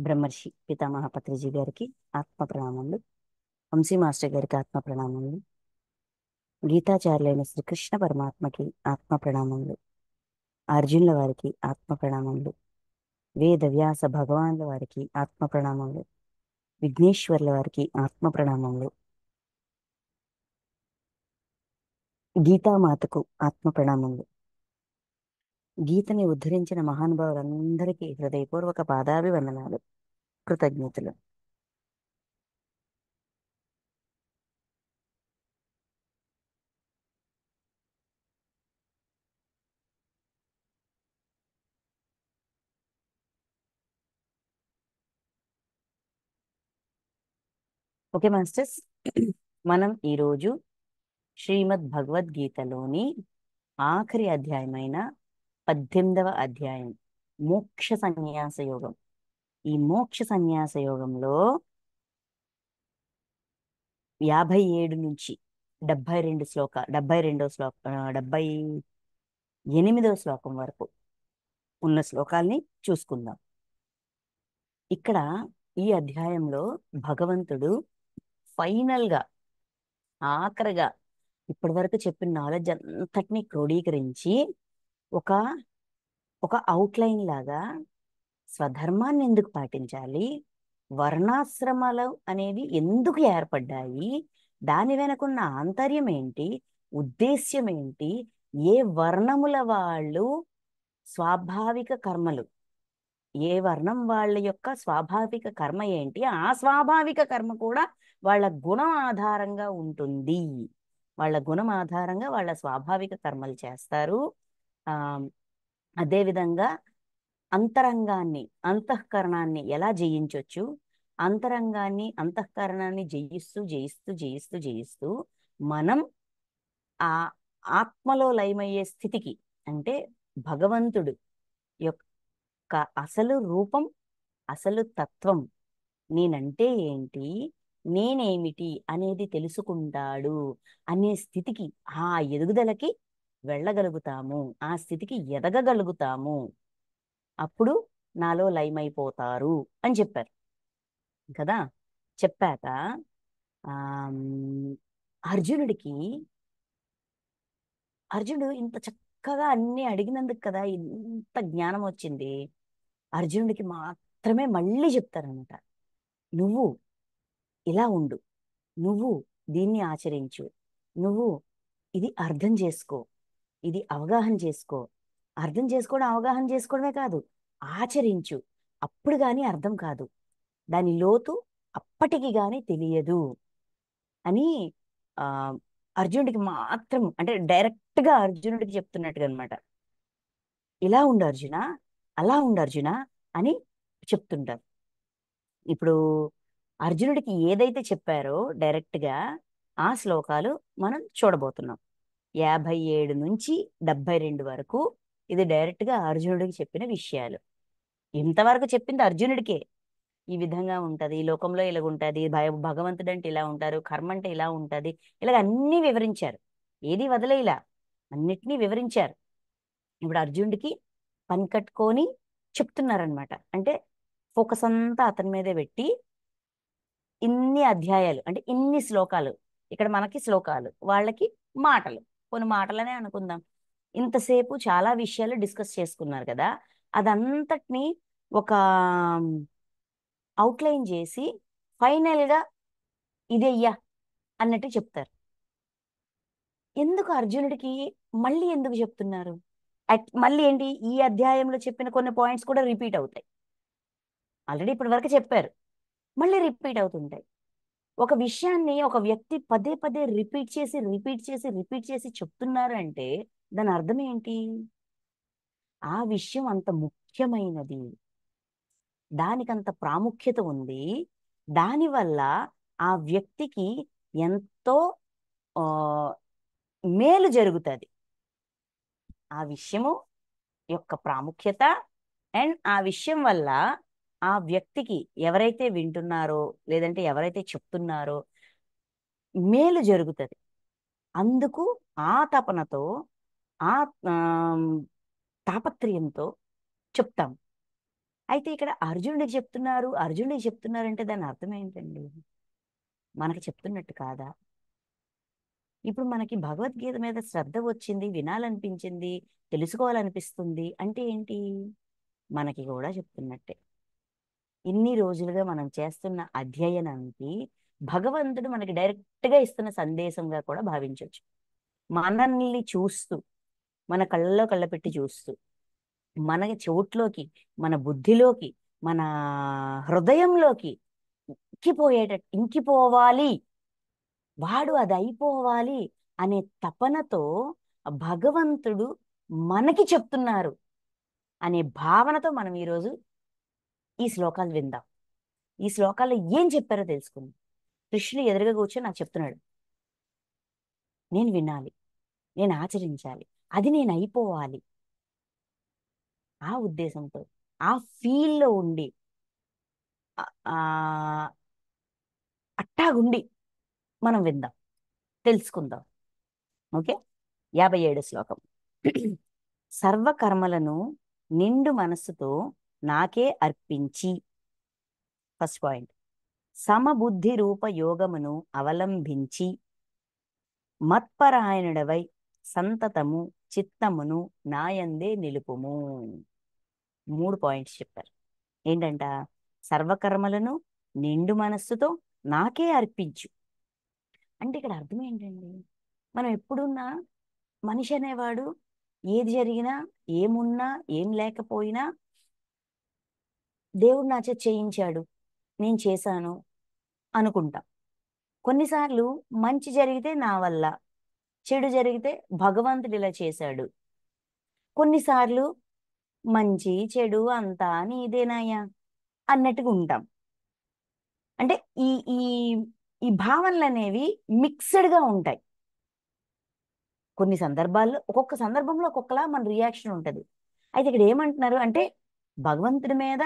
బ్రహ్మర్షి పితామహ పత్రిజీ గారికి ఆత్మ ప్రణామములు. వంశీ మాస్టర్ గారికి ఆత్మ ప్రణామములు. గీతాచార్యులైన శ్రీకృష్ణ పరమాత్మకి ఆత్మ ప్రణామములు. అర్జునుల వారికి ఆత్మ ప్రణామములు. వేద వ్యాస భగవాన్ల వారికి ఆత్మ ప్రణామములు. విఘ్నేశ్వర్ల వారికి ఆత్మ ప్రణామములు. గీతామాతకు ఆత్మ ప్రణామములు. గీతని ఉద్ధరించిన మహానుభావులందరికీ హృదయపూర్వక పాదాభివందనాలు, కృతజ్ఞతలు. ఓకే మాస్టర్స్, మనం ఈరోజు శ్రీమద్ భగవద్గీతలోని ఆఖరి అధ్యాయమైన 18వ అధ్యాయం మోక్ష సన్యాస యోగం. ఈ మోక్ష సన్యాస యోగంలో 57 నుంచి 78వ శ్లోకం వరకు ఉన్న శ్లోకాల్ని చూసుకుందాం. ఇక్కడ ఈ అధ్యాయంలో భగవంతుడు ఫైనల్ గా ఆఖరిగా ఇప్పటి వరకు చెప్పిన నాలెడ్జ్ అంతటినీ క్రోడీకరించి ఒక ఒక అవుట్లైన్ లాగా స్వధర్మాన్ని ఎందుకు పాటించాలి, వర్ణాశ్రమాలు అనేవి ఎందుకు ఏర్పడ్డాయి, దాని వెనకున్న ఆంతర్యం ఏంటి, ఉద్దేశ్యం ఏంటి, ఏ వర్ణముల వాళ్ళు స్వాభావిక కర్మలు, ఏ వర్ణం వాళ్ళ యొక్క స్వాభావిక కర్మ ఏంటి, ఆ స్వాభావిక కర్మ కూడా వాళ్ళ గుణం ఆధారంగా ఉంటుంది. వాళ్ళ గుణం ఆధారంగా వాళ్ళ స్వాభావిక కర్మలు చేస్తారు. ఆ అదేవిధంగా అంతరంగాన్ని, అంతఃకరణాన్ని ఎలా జయించవచ్చు, అంతఃకరణాన్ని జయిస్తూ జయిస్తూ జయిస్తూ జయిస్తూ మనం ఆ ఆత్మలో లయమయ్యే స్థితికి, అంటే భగవంతుడు యొక్క అసలు రూపం, అసలు తత్వం, నేనంటే ఏంటి, నేనేమిటి అనేది తెలుసుకుంటాడు అనే స్థితికి, ఆ ఎదుగుదలకి వెళ్ళగలుగుతాము, ఆ స్థితికి ఎదగగలుగుతాము. అప్పుడు నాలో లయమైపోతారు అని చెప్పారు కదా. చెప్పాక ఆ అర్జునుడికి, అర్జునుడు ఇంత చక్కగా అన్ని అడిగినందుకు కదా ఇంత జ్ఞానం వచ్చింది. అర్జునుడికి మాత్రమే మళ్ళీ చెప్తారనమాట, నువ్వు ఇలా ఉండు, నువ్వు దీన్ని ఆచరించు, నువ్వు ఇది అర్థం చేసుకో, ఇది అవగాహన చేసుకో. అర్థం చేసుకోవడం అవగాహన చేసుకోవడమే కాదు, ఆచరించు. అప్పుడు కానీ అర్థం కాదు, దాని లోతు అప్పటికి కానీ తెలియదు అని ఆ అర్జునుడికి మాత్రం, అంటే డైరెక్ట్ గా అర్జునుడికి చెప్తున్నట్టుగా అనమాట. ఇలా ఉండు అర్జున, అలా ఉండు అర్జున అని చెప్తుంటారు. ఇప్పుడు అర్జునుడికి ఏదైతే చెప్పారో డైరెక్ట్ గా ఆ శ్లోకాలు మనం చూడబోతున్నాం. 57 నుంచి 72 వరకు ఇది డైరెక్ట్ గా అర్జునుడికి చెప్పిన విషయాలు. ఇంతవరకు చెప్పింది అర్జునుడికే. ఈ విధంగా ఉంటది, ఈ లోకంలో ఇలాగ ఉంటది, భగవంతుడు అంటే ఇలా ఉంటారు, కర్మ అంటే ఇలా ఉంటది, ఇలాగ అన్ని వివరించారు. ఏది వదిలేలా, అన్నిటినీ వివరించారు. ఇప్పుడు అర్జునుడికి పని కట్టుకొని చెప్తున్నారనమాట. అంటే ఫోకస్ అంతా అతని మీదే పెట్టి ఇన్ని అధ్యాయాలు, అంటే ఇన్ని శ్లోకాలు, ఇక్కడ మనకి శ్లోకాలు, వాళ్ళకి మాటలు, కొన్ని మాటలనే అనుకుందాం. ఇంతసేపు చాలా విషయాలు డిస్కస్ చేసుకున్నారు కదా, అదంతటిని ఒక అవుట్లైన్ చేసి ఫైనల్ గా ఇదయ్యా అన్నట్టు చెప్తారు. ఎందుకు అర్జునుడికి మళ్ళీ ఎందుకు చెప్తున్నారు? మళ్ళీ ఏంటి, ఈ అధ్యాయంలో చెప్పిన కొన్ని పాయింట్స్ కూడా రిపీట్ అవుతాయి. ఆల్రెడీ ఇప్పటి వరకు చెప్పారు, మళ్ళీ రిపీట్ అవుతుంటాయి. ఒక విషయాన్ని ఒక వ్యక్తి పదే పదే రిపీట్ చేసి రిపీట్ చేసి రిపీట్ చేసి చెప్తున్నారు అంటే దాని అర్థం ఏంటి? ఆ విషయం అంత ముఖ్యమైనది, దానికంత ప్రాముఖ్యత ఉంది, దానివల్ల ఆ వ్యక్తికి ఎంతో ఆ, మేలు జరుగుతుంది. ఆ విషయము యొక్క ప్రాముఖ్యత అండ్ ఆ విషయం వల్ల ఆ వ్యక్తికి, ఎవరైతే వింటున్నారో లేదంటే ఎవరైతే చెప్తున్నారో మేలు జరుగుతుంది. అందుకు ఆ తపనతో, ఆ తాపత్రయంతో చెప్తాం. అయితే ఇక్కడ అర్జునుడికి చెప్తున్నారంటే దాని అర్థం ఏంటండి? మనకి చెప్తున్నట్టు కాదా? ఇప్పుడు మనకి భగవద్గీత మీద శ్రద్ధ వచ్చింది, వినాలనిపించింది, తెలుసుకోవాలనిపిస్తుంది అంటే ఏంటి? మనకి కూడా చెప్తున్నట్టే. ఇన్ని రోజులుగా మనం చేస్తున్న అధ్యయనానికి భగవంతుడు మనకి డైరెక్ట్గా ఇస్తున్న సందేశంగా కూడా భావించవచ్చు. మనల్ని చూస్తూ, మన కళ్ళలో కళ్ళ పెట్టి చూస్తూ, మన చెవుట్లోకి, మన బుద్ధిలోకి, మన హృదయంలోకి ఇంకిపోవాలి, వాడు అది అయిపోవాలి అనే తపనతో భగవంతుడు మనకి చెప్తున్నారు అనే భావనతో మనం ఈరోజు ఈ శ్లోకాలు విందాం. ఈ శ్లోకాల్లో ఏం చెప్పారో తెలుసుకుందాం. కృష్ణుడు ఎదురుగా కూర్చొని నాకు చెప్తున్నాడు, నేను వినాలి, నేను ఆచరించాలి, అది నేను అయిపోవాలి. ఆ ఉద్దేశంతో, ఆ ఫీల్లో ఉండి, ఆ అట్టాగుండి మనం విందాం, తెలుసుకుందాం. ఓకే, 57 శ్లోకం. సర్వకర్మలను నిండు మనస్సుతో నాకే అర్పించి, ఫస్ట్ పాయింట్, సమబుద్ధి రూప యోగమును అవలంబించి మత్పరాయణుడవై సంతతము చిత్తమును నాయందే నిలుపుము. 3 పాయింట్స్ చెప్పారు. ఏంటంట? సర్వకర్మలను నిండు మనస్సుతో నాకే అర్పించు అంటే ఇక్కడ అర్థం ఏంటండి? మనం ఎప్పుడున్నా మనిషి అనేవాడు ఏది జరిగినా, ఏమున్నా, ఏం లేకపోయినా దేవుడు నా చేత చేయించాడు, నేను చేశాను అనుకుంటాం. కొన్నిసార్లు మంచి జరిగితే నా వల్ల, చెడు జరిగితే భగవంతుడు ఇలా చేశాడు. కొన్నిసార్లు మంచి చెడు అంతా నీదేనాయా అన్నట్టుగా ఉంటాం. అంటే ఈ ఈ ఈ భావనలు అనేవి మిక్స్డ్గా ఉంటాయి. కొన్ని సందర్భాల్లో, ఒక్కొక్క సందర్భంలో ఒక్కొక్కలా మన రియాక్షన్ ఉంటుంది. అయితే ఇక్కడ ఏమంటున్నారు అంటే, భగవంతుడి మీద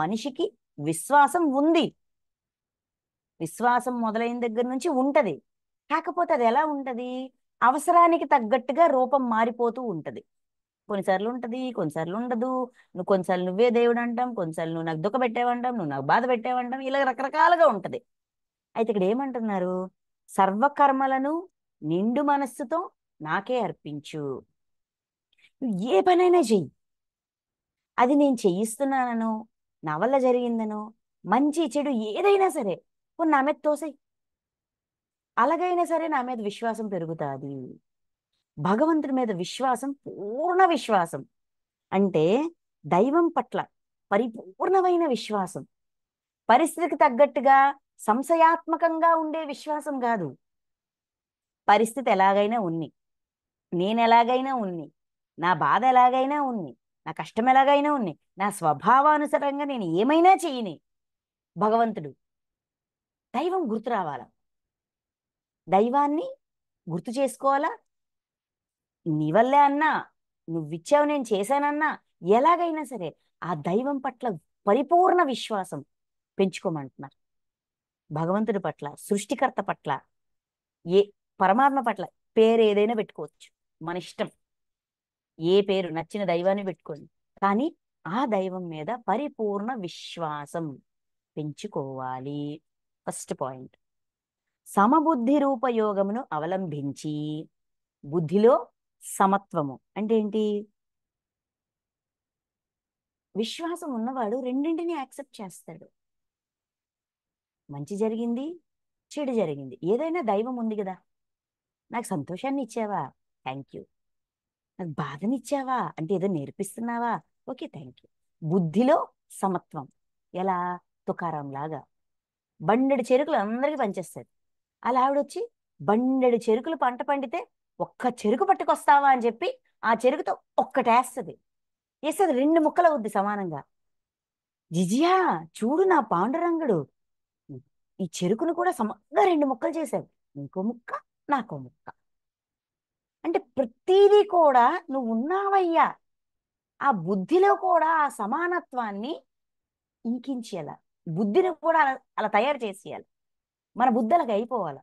మనిషికి విశ్వాసం ఉంది, విశ్వాసం మొదలైన దగ్గర నుంచి ఉంటది. కాకపోతే అది ఎలా ఉంటది? అవసరానికి తగ్గట్టుగా రూపం మారిపోతూ ఉంటది. కొన్నిసార్లు ఉంటది, కొన్నిసార్లు ఉండదు. కొన్నిసార్లు నువ్వే దేవుడు అంటాం, కొన్నిసార్లు నువ్వు నాకు దుఃఖ పెట్టావంటాం, నువ్వు నాకు బాధ పెట్టావంటాం, ఇలా రకరకాలుగా ఉంటది. అయితే ఇక్కడ ఏమంటున్నారు? సర్వకర్మలను నిండు మనస్సుతో నాకే అర్పించు. నువ్వు ఏ పనైనా చెయ్యి, అది నేను చేయిస్తున్నానో, నా వల్ల జరిగిందనో, మంచి చెడు ఏదైనా సరే కొన్ని నా మీద తోసేయ్. అలాగైనా సరే నా మీద విశ్వాసం పెరుగుతుంది. భగవంతుడి మీద విశ్వాసం, పూర్ణ విశ్వాసం అంటే దైవం పట్ల పరిపూర్ణమైన విశ్వాసం. పరిస్థితికి తగ్గట్టుగా సంశయాత్మకంగా ఉండే విశ్వాసం కాదు. పరిస్థితి ఎలాగైనా ఉన్ని, నేను ఎలాగైనా ఉన్ని, నా బాధ ఎలాగైనా ఉన్ని, నా కష్టం ఎలాగైనా ఉన్ని, నా స్వభావానుసారంగా నేను ఏమైనా చేయని, భగవంతుడు, దైవం గుర్తు రావాలా, దైవాన్ని గుర్తు చేసుకోవాలా. నీ వల్లే అన్నా, నువ్విచ్చావు నేను చేశానన్నా, ఎలాగైనా సరే ఆ దైవం పట్ల పరిపూర్ణ విశ్వాసం పెంచుకోమంటున్నారు. భగవంతుడి పట్ల, సృష్టికర్త పట్ల, ఏ పరమాత్మ పట్ల పేరు ఏదైనా పెట్టుకోవచ్చు, మన ఇష్టం. ఏ పేరు నచ్చిన దైవాన్ని పెట్టుకోండి, కానీ ఆ దైవం మీద పరిపూర్ణ విశ్వాసం పెంచుకోవాలి. First point. సమబుద్ధి రూపయోగమును అవలంబించి, బుద్ధిలో సమత్వము అంటే ఏంటి? విశ్వాసం ఉన్నవాడు రెండింటిని యాక్సెప్ట్ చేస్తాడు. మంచి జరిగింది, చెడు జరిగింది, ఏదైనా దైవం ఉంది కదా. నాకు సంతోషాన్ని ఇచ్చావా, థ్యాంక్ యూ. నాకు బాధనిచ్చావా అంటే ఏదో నేర్పిస్తున్నావా, ఓకే థ్యాంక్ యూ. బుద్ధిలో సమత్వం ఎలా? తుకారాం లాగా బండెడు చెరుకులు అందరికీ పనిచేస్తాడు. అలా ఆవిడొచ్చి బండెడు చెరుకులు పంట పండితే ఒక్క చెరుకు పట్టుకొస్తావా అని చెప్పి ఆ చెరుకుతో ఒక్కటేస్తుంది. వేస్తుంది 2 ముక్కలు అవుద్ది సమానంగా. జిజియా చూడు నా పాండురంగుడు ఈ చెరుకును కూడా సమంగా 2 ముక్కలు చేశాడు, ఇంకో ముక్క నాకో ముక్క. అంటే ప్రతిదీ కూడా నువ్వు ఉన్నావయ్యా. ఆ బుద్ధిలో కూడా ఆ సమానత్వాన్ని ఇంకించేయాల, బుద్ధిని కూడా అలా అలా తయారు చేసేయాలి. మన బుద్ధి అలాగ అయిపోవాలి.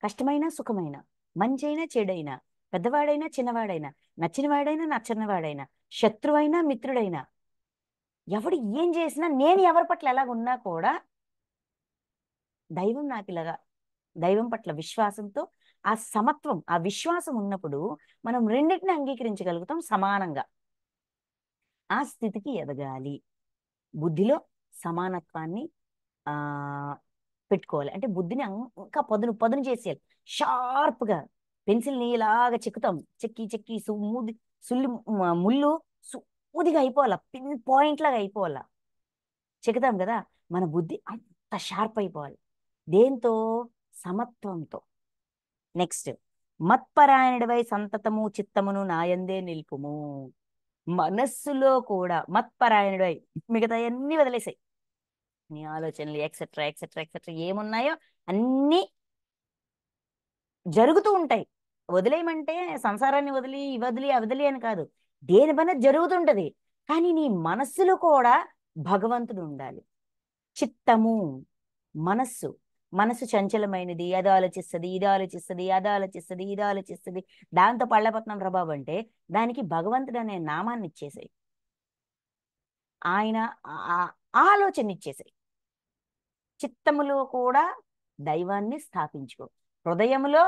కష్టమైనా సుఖమైనా, మంచైనా చెడైనా, పెద్దవాడైనా చిన్నవాడైనా, నచ్చినవాడైనా నచ్చనివాడైనా, శత్రువైనా మిత్రుడైనా, ఎవడు ఏం చేసినా, నేను ఎవరి పట్ల ఎలాగ ఉన్నా కూడా దైవం నాకు ఇలాగా, దైవం పట్ల విశ్వాసంతో ఆ సమత్వం, ఆ విశ్వాసం ఉన్నప్పుడు మనం రెండింటిని అంగీకరించగలుగుతాం సమానంగా. ఆ స్థితికి ఎదగాలి. బుద్ధిలో సమానత్వాన్ని ఆ పెట్టుకోవాలి. అంటే బుద్ధిని ఇంకా పదును పదును చేసేయాలి. షార్ప్గా పెన్సిల్ని ఇలాగ చెక్కుతాం, చెక్కి చెక్కి సుమ్ముది సుల్లి ముళ్ళు సూదిగా అయిపోవాల, పిన్ పాయింట్ లాగా అయిపోవాల, చెక్కుతాం కదా. మన బుద్ధి అంత షార్ప్ అయిపోవాలి. దేంతో? సమత్వంతో. నెక్స్ట్, మత్పరాయణుడివై సంతతము చిత్తమును నాయందే నిల్పుము. మనస్సులో కూడా మత్పరాయణుడివై, మిగతా అన్ని వదిలేసాయి, నీ ఆలోచనలు ఎక్సెట్రా ఎక్సెట్రా ఎక్సెట్రా ఏమున్నాయో అన్నీ జరుగుతూ ఉంటాయి. వదిలేయమంటే సంసారాన్ని వదిలి వదిలి అవదిలి అని కాదు, దేని పని జరుగుతుంటది. కానీ నీ మనస్సులో కూడా భగవంతుడు ఉండాలి. చిత్తము, మనస్సు. మనస్సు చంచలమైనది, అది ఆలోచిస్తుంది, ఇది ఆలోచిస్తుంది, అది ఆలోచిస్తుంది, ఇది ఆలోచిస్తుంది, దాంతో పళ్ళపత్నం ప్రభావం అంటే దానికి భగవంతుడు అనే నామాన్ని ఇచ్చేసాయి, ఆయన ఆలోచన ఇచ్చేసాయి. చిత్తములో కూడా దైవాన్ని స్థాపించుకో, హృదయములో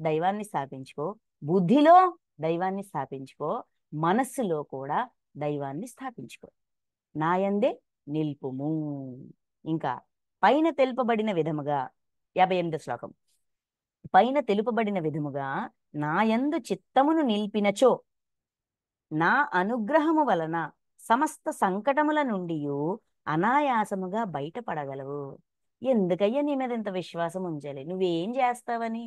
దైవాన్ని స్థాపించుకో, బుద్ధిలో దైవాన్ని స్థాపించుకో, మనస్సులో కూడా దైవాన్ని స్థాపించుకో. నాయందే నిల్పుము. ఇంకా పైన తెలుపబడిన విధముగా, 58 శ్లోకం. పైన తెలుపబడిన విధముగా నాయందు చిత్తమును నిలిపినచో నా అనుగ్రహము వలన సమస్త సంకటముల నుండి అనాయాసముగా బయటపడగలవు. ఎందుకయ్యా నీ మీద ఇంత విశ్వాసం ఉంచాలి? నువ్వేం చేస్తావని?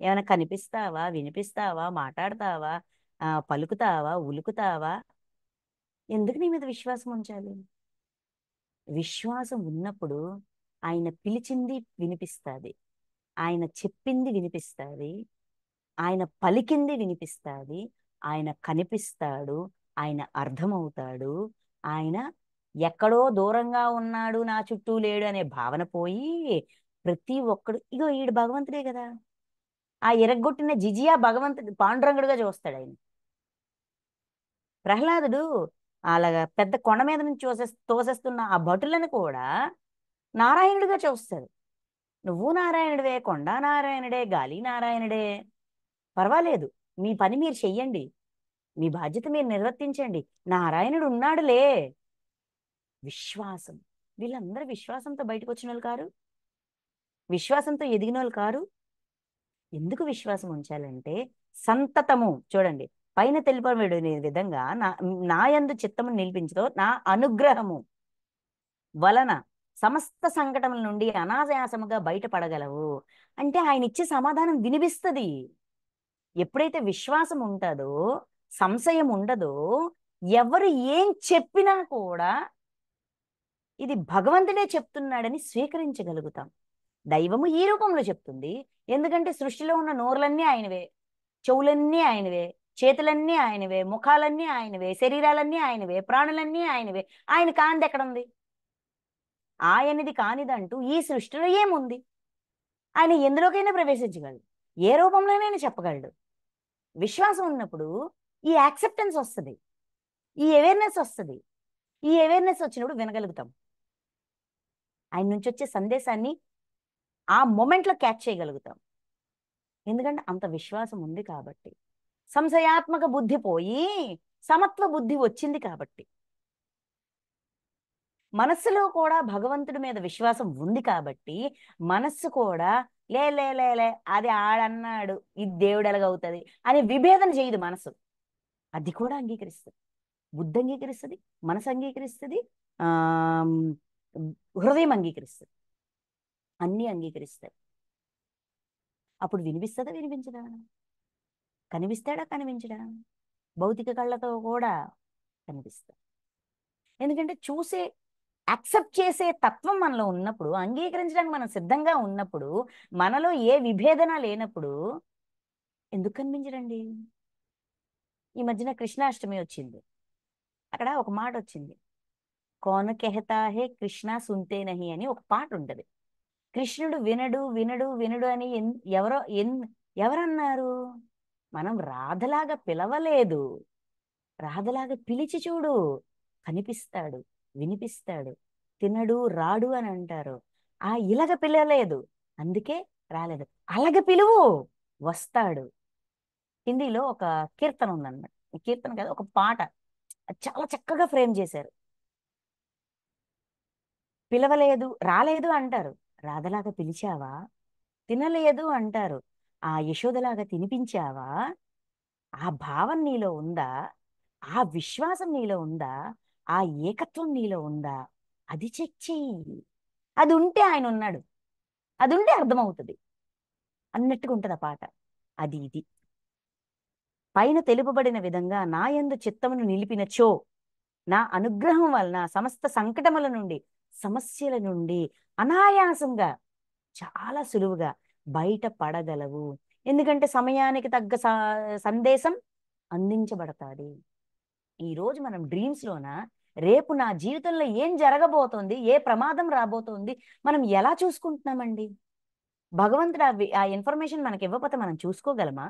ఏమైనా కనిపిస్తావా, వినిపిస్తావా, మాట్లాడతావా, పలుకుతావా, ఉలుకుతావా? ఎందుకు నీ మీద విశ్వాసం ఉంచాలి? విశ్వాసం ఉన్నప్పుడు ఆయన పిలిచింది వినిపిస్తుంది, ఆయన చెప్పింది వినిపిస్తుంది, ఆయన పలికింది వినిపిస్తుంది, ఆయన కనిపిస్తాడు, ఆయన అర్థమవుతాడు. ఆయన ఎక్కడో దూరంగా ఉన్నాడు, నా చుట్టూ లేడు అనే భావన పోయి ప్రతి ఒక్కడు ఇగో ఈడు భగవంతుడే కదా, ఆ ఎరగొట్టిన జిజియా భగవంతుడు పాండురంగుడుగా చూస్తాడు ఆయన. ప్రహ్లాదుడు అలాగా పెద్ద కొండ మీద నుంచి తోసేస్తున్న ఆ భటులను కూడా నారాయణుడిగా చూస్తాడు. నువ్వు నారాయణుడివే, కొండ నారాయణుడే, గాలి నారాయణుడే, పర్వాలేదు, మీ పని మీరు చెయ్యండి, మీ బాధ్యత మీరు నిర్వర్తించండి, నారాయణుడు ఉన్నాడులే. విశ్వాసం. వీళ్ళందరూ విశ్వాసంతో బయటకు వచ్చిన వాళ్ళు కారు, విశ్వాసంతో ఎదిగిన వాళ్ళు కారు. ఎందుకు విశ్వాసం ఉంచాలంటే సంతతము, చూడండి, పైన తెలుపబడిన విధంగా నా యందు చిత్తము నిలిపించదో నా అనుగ్రహము వలన సమస్త సంకటముల నుండి అనాయాసముగా బయటపడగలవు. అంటే ఆయన ఇచ్చే సమాధానం వినిపిస్తుంది. ఎప్పుడైతే విశ్వాసం ఉంటుందో, సంశయం ఉండదో, ఎవరు ఏం చెప్పినా కూడా ఇది భగవంతుడే చెప్తున్నాడని స్వీకరించగలుగుతాం. దైవము ఈ రూపంలో చెప్తుంది. ఎందుకంటే సృష్టిలో ఉన్న నోర్లన్నీ ఆయనవే, చెవులన్నీ ఆయనవే, చేతులన్నీ ఆయనవే, ముఖాలన్నీ ఆయనవే, శరీరాలన్నీ ఆయనవే, ప్రాణులన్నీ ఆయనవే. ఆయన కానిది ఎక్కడుంది? ఆయనది కానిదంటూ ఈ సృష్టిలో ఏముంది? ఆయన ఎందులోకైనా ప్రవేశించగలడు, ఏ రూపంలోనైనా చెప్పగలడు. విశ్వాసం ఉన్నప్పుడు ఈ యాక్సెప్టెన్స్ వస్తుంది, ఈ అవేర్నెస్ వస్తుంది. ఈ అవేర్నెస్ వచ్చినప్పుడు వినగలుగుతాం, ఆయన నుంచి వచ్చే సందేశాన్ని ఆ మొమెంట్లో క్యాచ్ చేయగలుగుతాం. ఎందుకంటే అంత విశ్వాసం ఉంది కాబట్టి. సంశయాత్మక బుద్ధి పోయి సమత్వ బుద్ధి వచ్చింది కాబట్టి. మనస్సులో కూడా భగవంతుడి మీద విశ్వాసం ఉంది కాబట్టి మనస్సు కూడా లే లే లే లే అది ఆడన్నాడు, ఇది దేవుడు ఎలాగవుతుంది అని విభేదన చేయదు మనసు. అది కూడా అంగీకరిస్తుంది, బుద్ధి అంగీకరిస్తుంది, మనసు అంగీకరిస్తుంది, ఆ హృదయం అంగీకరిస్తుంది, అన్నీ అంగీకరిస్తాయి. అప్పుడు వినిపిస్తుందా, వినిపించదా? కనిపిస్తాడా, కనిపించడా? భౌతిక కళ్ళతో కూడా కనిపిస్తాడు. ఎందుకంటే చూసే, యాక్సెప్ట్ చేసే తత్వం మనలో ఉన్నప్పుడు, అంగీకరించడానికి మనం సిద్ధంగా ఉన్నప్పుడు, మనలో ఏ విభేదన లేనప్పుడు ఎందుకు కనిపించడండి? ఈ మధ్యన కృష్ణాష్టమి వచ్చింది, అక్కడ ఒక మాట వచ్చింది, కౌన్ కెహతా హే కృష్ణ సున్తే నహి అని ఒక పాట ఉంటది. కృష్ణుడు వినడు వినడు వినడు అని ఎవరన్నారు? మనం రాధలాగా పిలవలేదు, రాధలాగా పిలిచి చూడు, కనిపిస్తాడు. వినిపిస్తాడు. తినడు రాడు అని అంటారు. ఆ ఇలగ పిలవలేదు, అందుకే రాలేదు. అలగ పిలువు, వస్తాడు. హిందీలో ఒక కీర్తన ఉందన్నమాట. కీర్తన కాదు, ఒక పాట. అది చాలా చక్కగా ఫ్రేమ్ చేశారు. పిలవలేదు రాలేదు అంటారు, రాధలాగా పిలిచావా? తినలేదు అంటారు, ఆ యశోదలాగా తినిపించావా? ఆ భావం నీలో ఉందా? ఆ విశ్వాసం నీలో ఉందా? ఆ ఏకత్వం నీలో ఉందా? అది చెక్ చెయ్యి. అది ఉంటే ఆయన ఉన్నాడు, అది ఉంటే అర్థమవుతుంది అన్నట్టుగా ఉంటది ఆ పాట. అది ఇది పైన తెలుపబడిన విధంగా నా యందు చిత్తమును నిలిపినచో, నా అనుగ్రహం వలన సమస్త సంకటముల నుండి, సమస్యల నుండి అనాయాసంగా, చాలా సులువుగా బయట పడగలవు. ఎందుకంటే సమయానికి తగ్గ సందేశం అందించబడతాది. ఈరోజు మనం డ్రీమ్స్ లోన రేపు నా జీవితంలో ఏం జరగబోతోంది, ఏ ప్రమాదం రాబోతోంది, మనం ఎలా చూసుకుంటున్నామండి? భగవంతుడు ఆ ఇన్ఫర్మేషన్ మనకి ఇవ్వకపోతే మనం చూసుకోగలమా?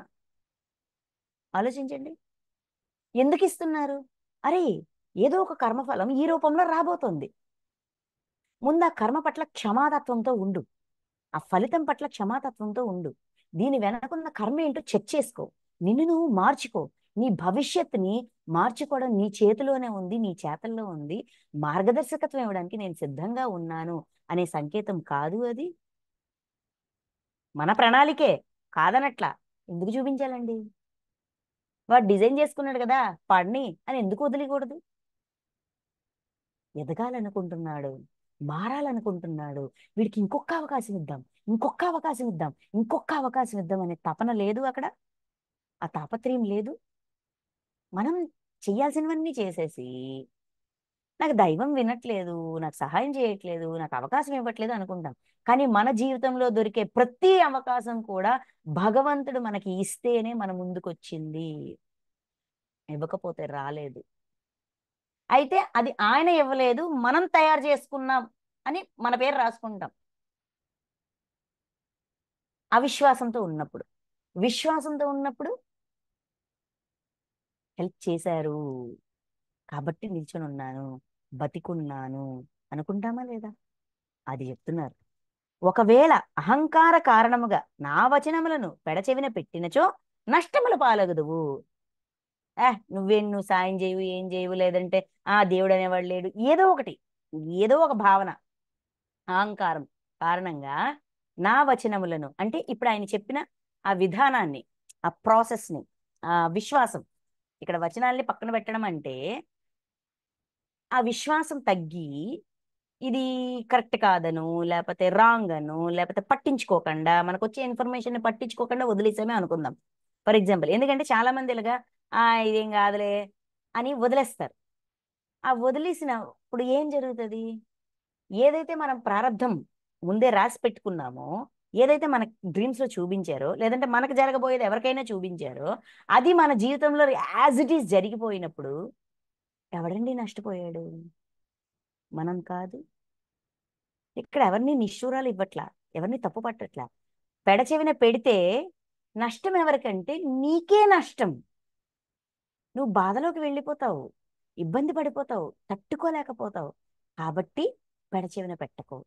ఆలోచించండి. ఎందుకు ఇస్తున్నారు? అరే, ఏదో ఒక కర్మఫలం ఈ రూపంలో రాబోతోంది. ముందు ఆ కర్మ పట్ల క్షమాతత్వంతో ఉండు, ఆ ఫలితం పట్ల క్షమాతత్వంతో ఉండు. దీని వెనకున్న కర్మ ఏంటో చెక్ చేసుకో. నిన్ను నువ్వు మార్చుకో. నీ భవిష్యత్తుని మార్చుకోవడం నీ చేతిలోనే ఉంది, నీ చేతల్లో ఉంది. మార్గదర్శకత్వం ఇవ్వడానికి నేను సిద్ధంగా ఉన్నాను అనే సంకేతం కాదు అది? మన ప్రణాళికే, కాదనట్లా. ఎందుకు చూపించాలండి? వాడు డిజైన్ చేసుకున్నాడు కదా, పడిని అని ఎందుకు వదిలేయకూడదు? ఎదగాలనుకుంటున్నాడు, మారాలనుకుంటున్నాడు, వీడికి ఇంకొక అవకాశం ఇద్దాం, ఇంకొక అవకాశం ఇద్దాం, ఇంకొక అవకాశం ఇద్దాం అనే తపన లేదు అక్కడ? ఆ తాపత్రయం లేదు? మనం చెయ్యాల్సినవన్నీ చేసేసి, నాకు దైవం వినట్లేదు, నాకు సహాయం చేయట్లేదు, నాకు అవకాశం ఇవ్వట్లేదు అనుకుంటాం. కానీ మన జీవితంలో దొరికే ప్రతి అవకాశం కూడా భగవంతుడు మనకి ఇస్తేనే మన ముందుకొచ్చింది, ఇవ్వకపోతే రాలేదు. అయితే అది ఆయన ఇవ్వలేదు, మనం తయారు చేసుకున్నాం అని మన పేరు రాసుకుంటాం అవిశ్వాసంతో ఉన్నప్పుడు. విశ్వాసంతో ఉన్నప్పుడు హెల్ప్ చేశారు కాబట్టి నిల్చొని ఉన్నాను, బతికున్నాను అనుకుంటామా లేదా? అది చెప్తున్నారు. ఒకవేళ అహంకార కారణముగా నా వచనములను పెడచెవిన పెట్టినచో నష్టముల పాలగదువు. నువ్వు సాయం చేయవు, ఏం చేయవు, లేదంటే దేవుడు అనేవాడు లేడు, ఏదో ఒకటి, ఏదో ఒక భావన, అహంకారం కారణంగా నా వచనములను, అంటే ఇప్పుడు ఆయన చెప్పిన ఆ విధానాన్ని, ఆ ప్రాసెస్ని, ఆ విశ్వాసం, ఇక్కడ వచనాల్ని పక్కన పెట్టడం అంటే ఆ విశ్వాసం తగ్గి, ఇది కరెక్ట్ కాదను, లేకపోతే రాంగ్ అను, లేకపోతే పట్టించుకోకుండా, మనకు వచ్చే ఇన్ఫర్మేషన్ పట్టించుకోకుండా వదిలేసామే అనుకుందాం. ఫర్ ఎగ్జాంపుల్, ఎందుకంటే చాలా మంది ఇలాగా ఇదేం కాదులే అని వదిలేస్తారు. ఆ వదిలేసినప్పుడు ఏం జరుగుతుంది? ఏదైతే మనం ప్రారంధం ముందే రాసి పెట్టుకున్నామో, ఏదైతే మన డ్రీమ్స్ లో చూపించారో, లేదంటే మనకు జరగబోయేది ఎవరికైనా చూపించారో, అది మన జీవితంలో యాజ్ ఇట్ ఈస్ జరిగిపోయినప్పుడు ఎవడండి నష్టపోయాడు? మనం కాదు. ఇక్కడ ఎవరిని నిష్ఠూరాలు ఇవ్వట్లా, ఎవరిని తప్పు పట్టట్లా. పెడచెవిన పెడితే నష్టం ఎవరికంటే నీకే నష్టం. నువ్వు బాధలోకి వెళ్ళిపోతావు, ఇబ్బంది పడిపోతావు, తట్టుకోలేకపోతావు. కాబట్టి పెడచెవిన పెట్టకు.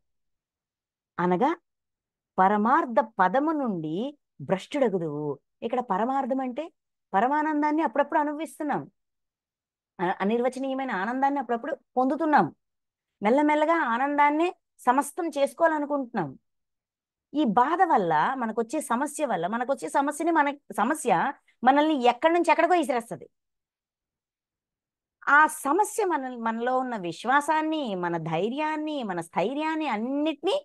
అనగా పరమార్థ పదము నుండి భ్రష్టుడగుదువు. ఇక్కడ పరమార్థం అంటే పరమానందాన్ని అప్పుడప్పుడు అనుభవిస్తున్నాం, అనిర్వచనీయమైన ఆనందాన్ని అప్పుడప్పుడు పొందుతున్నాం. మెల్లమెల్లగా ఆనందాన్ని సమస్తం చేసుకోవాలనుకుంటున్నాం. ఈ బాధ వల్ల మనకొచ్చే సమస్య వల్ల, మనకొచ్చే సమస్యని సమస్య మనల్ని ఎక్కడి నుంచి ఎక్కడికో విసిరేస్తుంది. ఆ సమస్య మనలో ఉన్న విశ్వాసాన్ని, మన ధైర్యాన్ని, మన స్థైర్యాన్ని అన్నిటినీ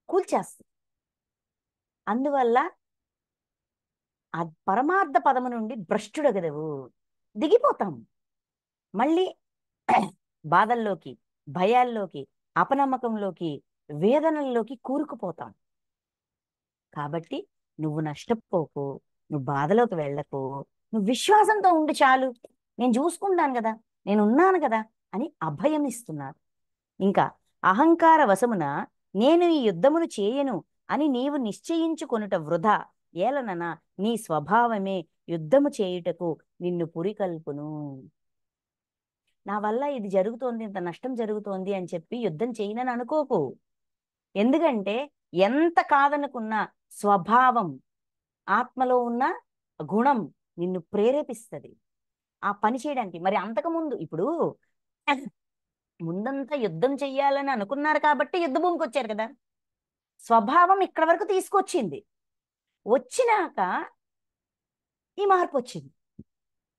కూల్చేస్తుంది. అందువల్ల ఆ పరమార్థ పదము నుండి భ్రష్టుడగదవు, దిగిపోతాం. మళ్ళీ బాధల్లోకి, భయాల్లోకి, అపనమ్మకంలోకి, వేదనల్లోకి కూరుకుపోతాం. కాబట్టి నువ్వు నష్టపోకు, నువ్వు బాధలోకి వెళ్ళకు, నువ్వు విశ్వాసంతో ఉండి చాలు, నేను చూసుకుంటాను కదా, నేను ఉన్నాను కదా అని అభయం ఇస్తున్నారు. ఇంకా అహంకార వశమున నేను ఈ యుద్ధమును చేయను అని నీవు నిశ్చయించుకొనుట వృధా. ఏలనన నీ స్వభావమే యుద్ధము చేయుటకు నిన్ను పురికల్పును. నా వల్ల ఇది జరుగుతోంది, ఇంత నష్టం జరుగుతోంది అని చెప్పి యుద్ధం చేయనని అనుకోకు. ఎందుకంటే ఎంత కాదనుకున్నా స్వభావం, ఆత్మలో ఉన్న గుణం నిన్ను ప్రేరేపిస్తుంది ఆ పని చేయడానికి. మరి అంతకుముందు ఇప్పుడు ముందంతా యుద్ధం చెయ్యాలని అనుకున్నారు కాబట్టి యుద్ధ భూమికి వచ్చారు కదా. స్వభావం ఇక్కడ వరకు తీసుకొచ్చింది. వచ్చినాక ఈ మార్పు వచ్చింది.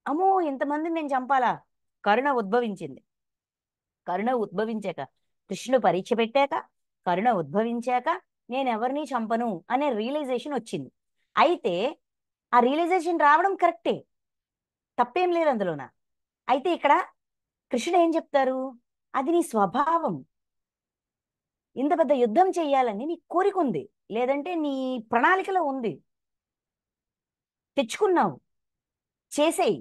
అమ్మో ఇంతమందిని నేను చంపాలా, కరుణ ఉద్భవించింది. కరుణ ఉద్భవించాక, కృష్ణుడు పరీక్ష పెట్టాక, కరుణ ఉద్భవించాక నేను ఎవరిని చంపను అనే రియలైజేషన్ వచ్చింది. అయితే ఆ రియలైజేషన్ రావడం కరెక్టే, తప్పేం లేదు అందులోన. అయితే ఇక్కడ కృష్ణుడు ఏం చెప్తారు, అది నీ స్వభావం. ఇంత పెద్ద యుద్ధం చెయ్యాలని నీ కోరిక ఉంది, లేదంటే నీ ప్రణాళికలో ఉంది, తెచ్చుకున్నావు, చేసేయి,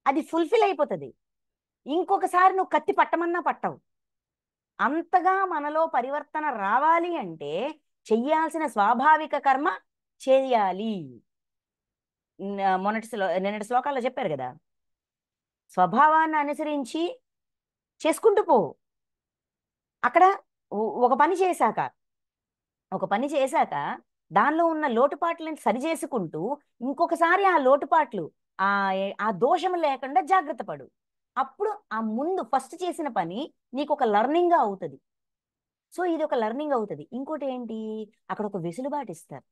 అది ఫుల్ఫిల్ అయిపోతుంది. ఇంకొకసారి నువ్వు కత్తి పట్టమన్నా పట్టవు. అంతగా మనలో పరివర్తన రావాలి అంటే చెయ్యాల్సిన స్వాభావిక కర్మ చేయాలి. నిన్నటి శ్లోకాల్లో చెప్పారు కదా, స్వభావాన్ని అనుసరించి చేసుకుంటూ పో. అక్కడ ఒక పని చేశాక, దానిలో ఉన్న లోటుపాట్లను సరిచేసుకుంటూ ఇంకొకసారి ఆ లోటుపాట్లు, ఆ ఆ దోషం లేకుండా జాగ్రత్త పడు. అప్పుడు ఆ ముందు ఫస్ట్ చేసిన పని నీకు ఒక లర్నింగ్గా అవుతుంది. సో ఇది ఒక లర్నింగ్ అవుతుంది. ఇంకోటి ఏంటి, అక్కడ ఒక వెసులుబాటు ఇస్తారు,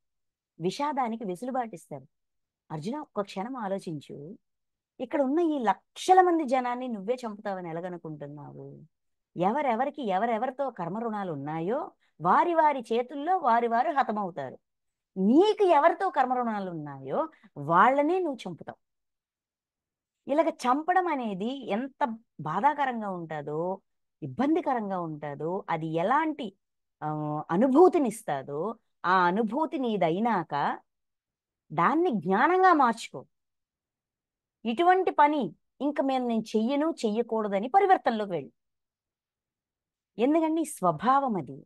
విషాదానికి వెసులుబాటు ఇస్తారు. అర్జున ఒక క్షణం ఆలోచించు, ఇక్కడ ఉన్న ఈ లక్షల మంది జనాన్ని నువ్వే చంపుతావని ఎలాగనుకుంటున్నావు? ఎవరెవరితో కర్మ రుణాలు ఉన్నాయో వారి వారి చేతుల్లో వారు హతమవుతారు. నీకు ఎవరితో కర్మ రుణాలు ఉన్నాయో వాళ్ళనే నువ్వు చంపుతావు. ఇలాగ చంపడం అనేది ఎంత బాధాకరంగా ఉంటుందో, ఇబ్బందికరంగా ఉంటుందో, అది ఎలాంటి అనుభూతినిస్తుందో, ఆ అనుభూతి నీదైనాక దాన్ని జ్ఞానంగా మార్చుకో. ఇటువంటి పని ఇంక నేను చెయ్యను, చెయ్యకూడదని పరివర్తనలోకి వెళ్ళు. ఎందుకంటే స్వభావం అది,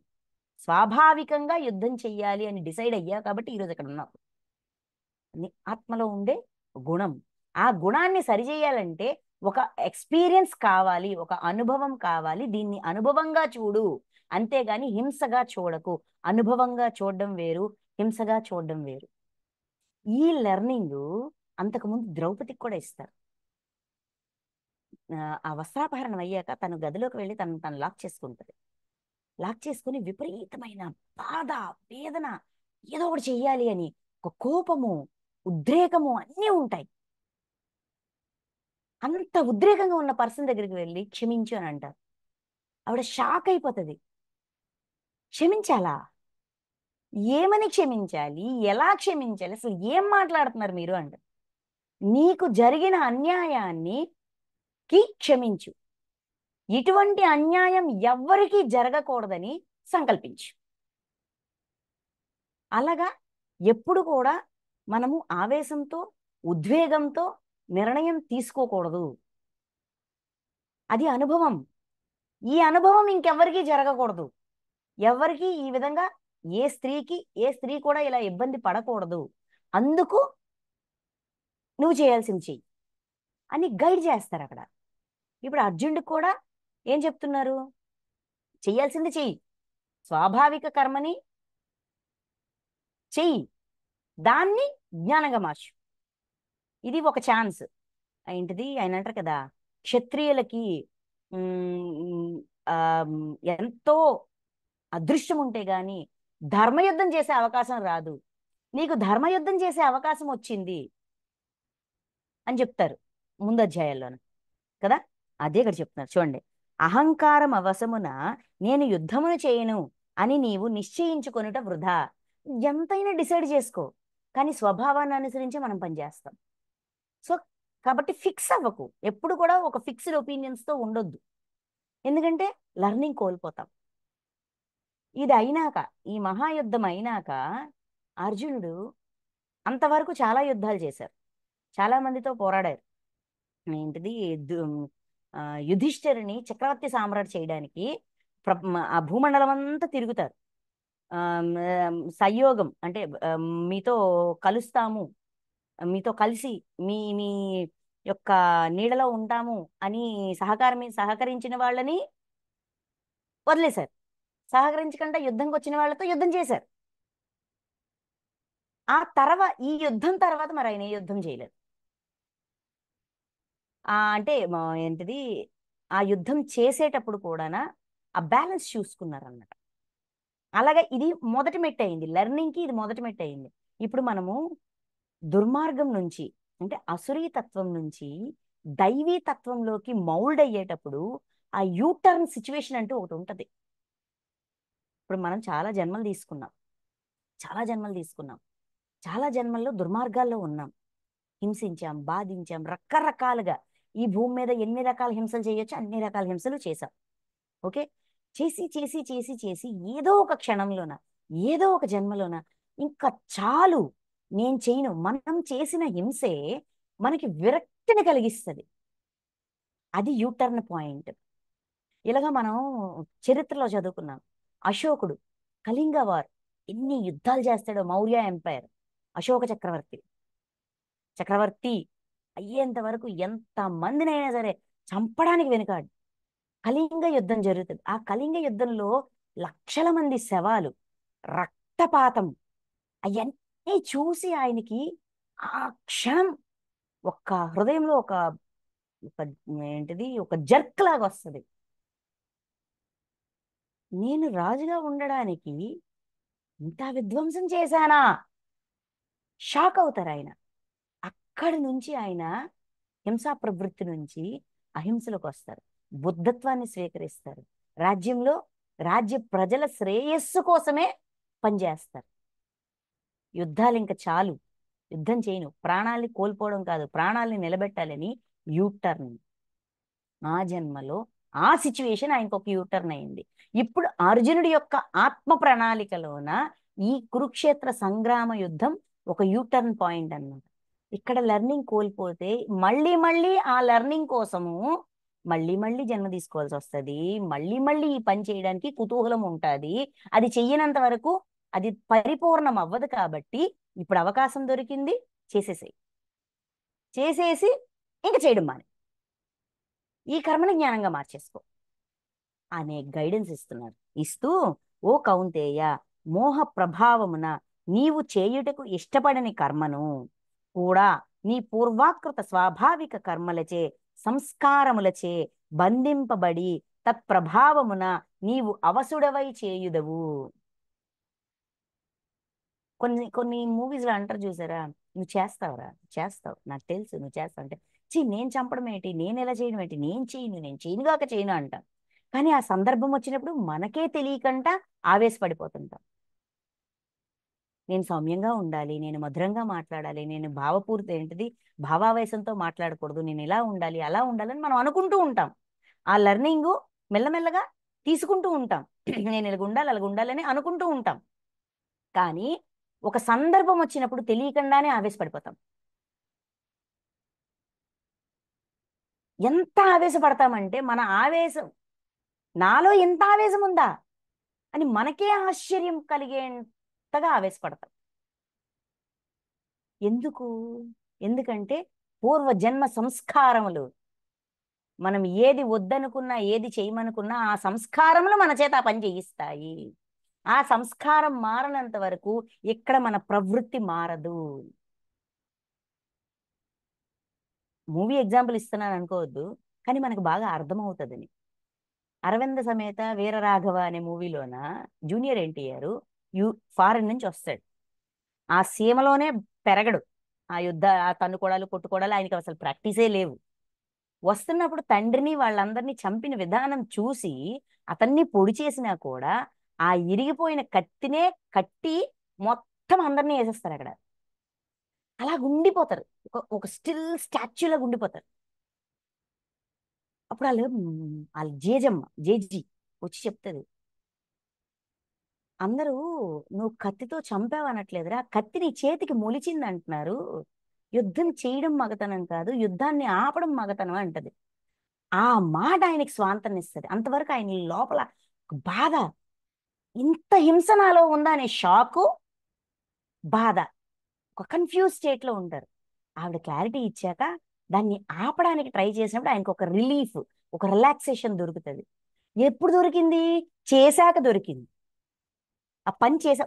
స్వాభావికంగా యుద్ధం చెయ్యాలి అని డిసైడ్ అయ్యా కాబట్టి ఈరోజు అక్కడ ఉన్నావు. ఆత్మలో ఉండే గుణం, ఆ గుణాన్ని సరిచేయాలంటే ఒక ఎక్స్పీరియన్స్ కావాలి, ఒక అనుభవం కావాలి. దీన్ని అనుభవంగా చూడు, అంతేగాని హింసగా చూడకు. అనుభవంగా చూడడం వేరు, హింసగా చూడడం వేరు. ఈ లెర్నింగ్ అంతకుముందు ద్రౌపదికి కూడా ఇస్తారు. ఆ వస్త్రాపహరణం అయ్యాక తను గదిలోకి వెళ్ళి తను లాక్ చేసుకుంటుంది. లాక్ చేసుకుని విపరీతమైన బాధ, వేదన, ఏదో ఒకటి చెయ్యాలి అని ఒక కోపము, ఉద్రేకము అన్నీ ఉంటాయి. అంత ఉద్రేకంగా ఉన్న పర్సన్ దగ్గరికి వెళ్ళి క్షమించు అని అంటారు. ఆవిడ షాక్ అయిపోతుంది. క్షమించాలా? ఏమని క్షమించాలి, ఎలా క్షమించాలి, అసలు ఏం మాట్లాడుతున్నారు మీరు అంటారు. నీకు జరిగిన అన్యాయాన్ని క్షమించు, ఇటువంటి అన్యాయం ఎవ్వరికీ జరగకూడదని సంకల్పించు. అలాగా ఎప్పుడు కూడా మనము ఆవేశంతో, ఉద్వేగంతో నిర్ణయం తీసుకోకూడదు. అది అనుభవం. ఈ అనుభవం ఇంకెవ్వరికీ జరగకూడదు. ఎవరికి ఈ విధంగా ఏ స్త్రీ కూడా ఇలా ఇబ్బంది పడకూడదు. అందుకు నువ్వు చేయాల్సింది చెయ్యి అని గైడ్ చేస్తారు అక్కడ. ఇప్పుడు అర్జునుడికి కూడా ఏం చెప్తున్నారు, చెయ్యాల్సింది చెయ్యి, స్వాభావిక కర్మని చెయ్యి, దాన్ని జ్ఞానంగా మార్చు. ఇది ఒక ఛాన్స్. ఏంటిది ఆయన అంటారు కదా, క్షత్రియులకి ఎంతో అదృష్టం ఉంటే గాని ధర్మయుద్ధం చేసే అవకాశం రాదు. నీకు ధర్మయుద్ధం చేసే అవకాశం వచ్చింది అని చెప్తారు ముందు అధ్యాయాల్లోన కదా. అదే ఇక్కడ చెప్తున్నారు చూడండి. అహంకారం అవసమున నేను యుద్ధమును చేయను అని నీవు నిశ్చయించుకొనుట వృధా. ఎంతైనా డిసైడ్ చేసుకో, కానీ స్వభావాన్ని అనుసరించి మనం పనిచేస్తాం. సో కాబట్టి ఫిక్స్ అవ్వకు, ఎప్పుడు కూడా ఒక ఫిక్స్డ్ ఒపీనియన్స్తో ఉండొద్దు. ఎందుకంటే లర్నింగ్ కోల్పోతాం. ఇది అయినాక, ఈ మహాయుద్ధం అయినాక అర్జునుడు అంతవరకు చాలా యుద్ధాలు చేశారు, చాలా మందితో పోరాడారు. ఏంటిది యుధిష్ఠిరుని చక్రవర్తి సామ్రాట్ చేయడానికి ఆ భూమండలం అంతా తిరుగుతారు. సంయోగం అంటే మీతో కలుస్తాము, మీతో కలిసి మీ మీ యొక్క నీడలో ఉంటాము అని సహకరించిన వాళ్ళని వదిలేశారు. సహకరించకుండా యుద్ధంకి వచ్చిన వాళ్ళతో యుద్ధం చేశారు. ఈ యుద్ధం తర్వాత మరి ఆయన ఏ యుద్ధం చేయలేదు. అంటే ఏంటిది, ఆ యుద్ధం చేసేటప్పుడు కూడానా ఆ బ్యాలెన్స్ చూసుకున్నారన్నమాట. అలాగే ఇది మొదటి మెట్టు అయింది, లెర్నింగ్కి ఇది మొదటి మెట్టు అయింది. ఇప్పుడు మనము దుర్మార్గం నుంచి, అంటే అసురీ తత్వం నుంచి దైవీ తత్వంలోకి మౌల్డ్ అయ్యేటప్పుడు ఆ యూటర్న్ సిచ్యువేషన్ అంటూ ఒకటి ఉంటుంది. ఇప్పుడు మనం చాలా జన్మలు తీసుకున్నాం, చాలా జన్మలు తీసుకున్నాం, చాలా జన్మల్లో దుర్మార్గాల్లో ఉన్నాం, హింసించాం, బాధించాం, రకరకాలుగా ఈ భూమి మీద ఎన్ని రకాల హింసలు చేయొచ్చు అన్ని రకాల హింసలు చేశాం. ఓకే, చేసి చేసి చేసి చేసి ఏదో ఒక క్షణంలోన, ఏదో ఒక జన్మలోన ఇంకా చాలు, నేను చేయను, మనం చేసిన హింసే మనకి విరక్తిని కలిగిస్తుంది. అది యూటర్న్ పాయింట్. ఇలాగా మనం చరిత్రలో చదువుకున్నాం. అశోకుడు కళింగ వార్, ఎన్ని యుద్ధాలు చేస్తాడో, మౌర్య ఎంపైర్, అశోక చక్రవర్తి అయ్యేంత వరకు ఎంత మందినైనా సరే చంపడానికి వెనుకాడు. కళింగ యుద్ధం జరుగుతుంది. ఆ కళింగ యుద్ధంలో లక్షల మంది శవాలు, రక్తపాతం, అవన్నీ చూసి ఆయనకి ఆ క్షణం ఒక్క హృదయంలో ఒక ఒక ఏంటిది, ఒక జర్క్ లాగా వస్తుంది. నేను రాజుగా ఉండడానికి ఇంత విధ్వంసం చేశానా, షాక్ అవుతారు ఆయన. అక్కడి నుంచి ఆయన హింసా ప్రవృత్తి నుంచి అహింసలోకి వస్తారు, బుద్ధత్వాన్ని స్వీకరిస్తారు, రాజ్యంలో రాజ్య ప్రజల శ్రేయస్సు కోసమే పనిచేస్తారు. యుద్ధాలు ఇంకా చాలు, యుద్ధం చేయను, ప్రాణాల్ని కోల్పోవడం కాదు, ప్రాణాల్ని నిలబెట్టాలని యూటర్న్. ఆ జన్మలో ఆ సిచ్యువేషన్ ఆయనకు ఒక యూటర్న్ అయింది. ఇప్పుడు అర్జునుడి యొక్క ఆత్మ ప్రణాళికలోన ఈ కురుక్షేత్ర సంగ్రామ యుద్ధం ఒక యూటర్న్ పాయింట్ అన్నమాట. ఇక్కడ లెర్నింగ్ కోల్పోతే మళ్ళీ మళ్ళీ ఆ లెర్నింగ్ కోసము మళ్ళీ మళ్ళీ జన్మ తీసుకోవాల్సి వస్తుంది. మళ్ళీ మళ్ళీ ఈ పని చేయడానికి కుతూహలం ఉంటుంది. అది చెయ్యనంత వరకు అది పరిపూర్ణం అవ్వదు. కాబట్టి ఇప్పుడు అవకాశం దొరికింది, చేసేసేయి, చేసేసి ఇంక చేయడం మాని, ఈ కర్మని జ్ఞానంగా మార్చేసుకో అనే గైడెన్స్ ఇస్తున్నారు. ఇస్తూ, ఓ కౌంతేయ, మోహ ప్రభావమున నీవు చేయుటకు ఇష్టపడని కర్మను కూడా నీ పూర్వాకృత స్వాభావిక కర్మలచే, సంస్కారములచే బంధింపబడి తత్ప్రభావమున నీవు అవసుడవై చేయుదవు. కొన్ని కొన్ని మూవీస్లో అంటారు చూసారా, నువ్వు చేస్తావురా, చేస్తావు, నాకు తెలుసు నువ్వు చేస్తావు అంటే, నేను చంపడం ఏంటి, నేను ఎలా చేయడం ఏంటి, నేను చేయనుగాక చేయను అంట. కానీ ఆ సందర్భం వచ్చినప్పుడు మనకే తెలియకుండా ఆవేశపడిపోతుంటాం. నేను సౌమ్యంగా ఉండాలి, నేను మధురంగా మాట్లాడాలి, నేను భావపూర్తి ఏంటిది, భావావేశంతో మాట్లాడకూడదు, నేను ఇలా ఉండాలి అలా ఉండాలని మనం అనుకుంటూ ఉంటాం. ఆ లెర్నింగ్ మెల్లమెల్లగా తీసుకుంటూ ఉంటాం. నేను ఇలాగ ఉండాలి అలాగ ఉండాలని అనుకుంటూ ఉంటాం. కానీ ఒక సందర్భం వచ్చినప్పుడు తెలియకుండానే ఆవేశపడిపోతాం. ఎంత ఆవేశపడతామంటే మన ఆవేశం, నాలో ఎంత ఆవేశం ఉందా అని మనకే ఆశ్చర్యం కలిగేంతగా ఆవేశపడతాం. ఎందుకు? ఎందుకంటే పూర్వజన్మ సంస్కారములు, మనం ఏది వద్దనుకున్నా ఏది చేయమనుకున్నా ఆ సంస్కారములు మన చేత ఆ పని చేయిస్తాయి. ఆ సంస్కారం మారనంత వరకు ఇక్కడ మన ప్రవృత్తి మారదు. మూవీ ఎగ్జాంపుల్ ఇస్తున్నాను అనుకోవద్దు, కానీ మనకు బాగా అర్థమవుతుందని. అరవింద సమేత వీరరాఘవ అనే మూవీలోన జూనియర్ ఎన్టీఆర్ ఫారెన్ నుంచి వస్తాడు. ఆ సీమలోనే పెరగడు. ఆ తన్నుకోడాలు కొట్టుకోడాలు ఆయనకి అసలు ప్రాక్టీసే లేవు. వస్తున్నప్పుడు తండ్రిని వాళ్ళందరినీ చంపిన విధానం చూసి అతన్ని పొడి చేసినా కూడా ఆ ఇరిగిపోయిన కత్తినే కట్టి మొత్తం అందరినీ వేసేస్తారు అక్కడ. అలా గుండిపోతారు, ఒక స్టిల్ స్టాచ్యూలా గుండిపోతారు. అప్పుడు వాళ్ళ జేజీ వచ్చి చెప్తుంది, అందరూ నువ్వు కత్తితో చంపావు అనట్లేదురా, కత్తి నీ చేతికి మొలిచింది అంటున్నారు. యుద్ధం చేయడం మగతనం కాదు, యుద్ధాన్ని ఆపడం మగతనం అంటది. ఆ మాట ఆయనకి స్వాంతన ఇస్తుంది. అంతవరకు ఆయన లోపల ఒక బాధ, ఇంత హింస నాలో ఉందా అనే షాకు, బాధ, ఒక కన్ఫ్యూజ్ స్టేట్ లో ఉంటారు. ఆవిడ క్లారిటీ ఇచ్చాక దాన్ని ఆపడానికి ట్రై చేసినప్పుడు ఆయనకు ఒక రిలీఫ్, ఒక రిలాక్సేషన్ దొరుకుతుంది. ఎప్పుడు దొరికింది? చేశాక దొరికింది. ఆ పని చేసా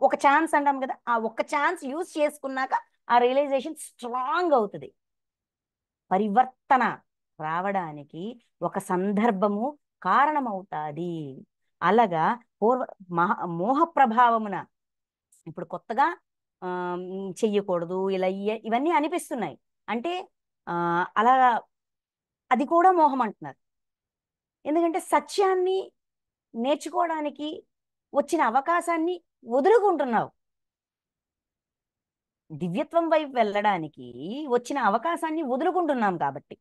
ఒక ఛాన్స్ అంటాం కదా, ఆ ఒక్క ఛాన్స్ యూజ్ చేసుకున్నాక ఆ రియలైజేషన్ స్ట్రాంగ్ అవుతుంది. పరివర్తన రావడానికి ఒక సందర్భము కారణమవుతాది. అలాగా పూర్వ మోహ ప్రభావమున ఇప్పుడు కొత్తగా చెయ్యకూడదు ఇలా ఇవన్నీ అనిపిస్తున్నాయి. అంటే అలా అది కూడా మోహం అంటున్నారు. ఎందుకంటే సత్యాన్ని నేర్చుకోవడానికి వచ్చిన అవకాశాన్ని వదులుకుంటున్నావు. దివ్యత్వం వైపు వెళ్ళడానికి వచ్చిన అవకాశాన్ని వదులుకుంటున్నాం కాబట్టి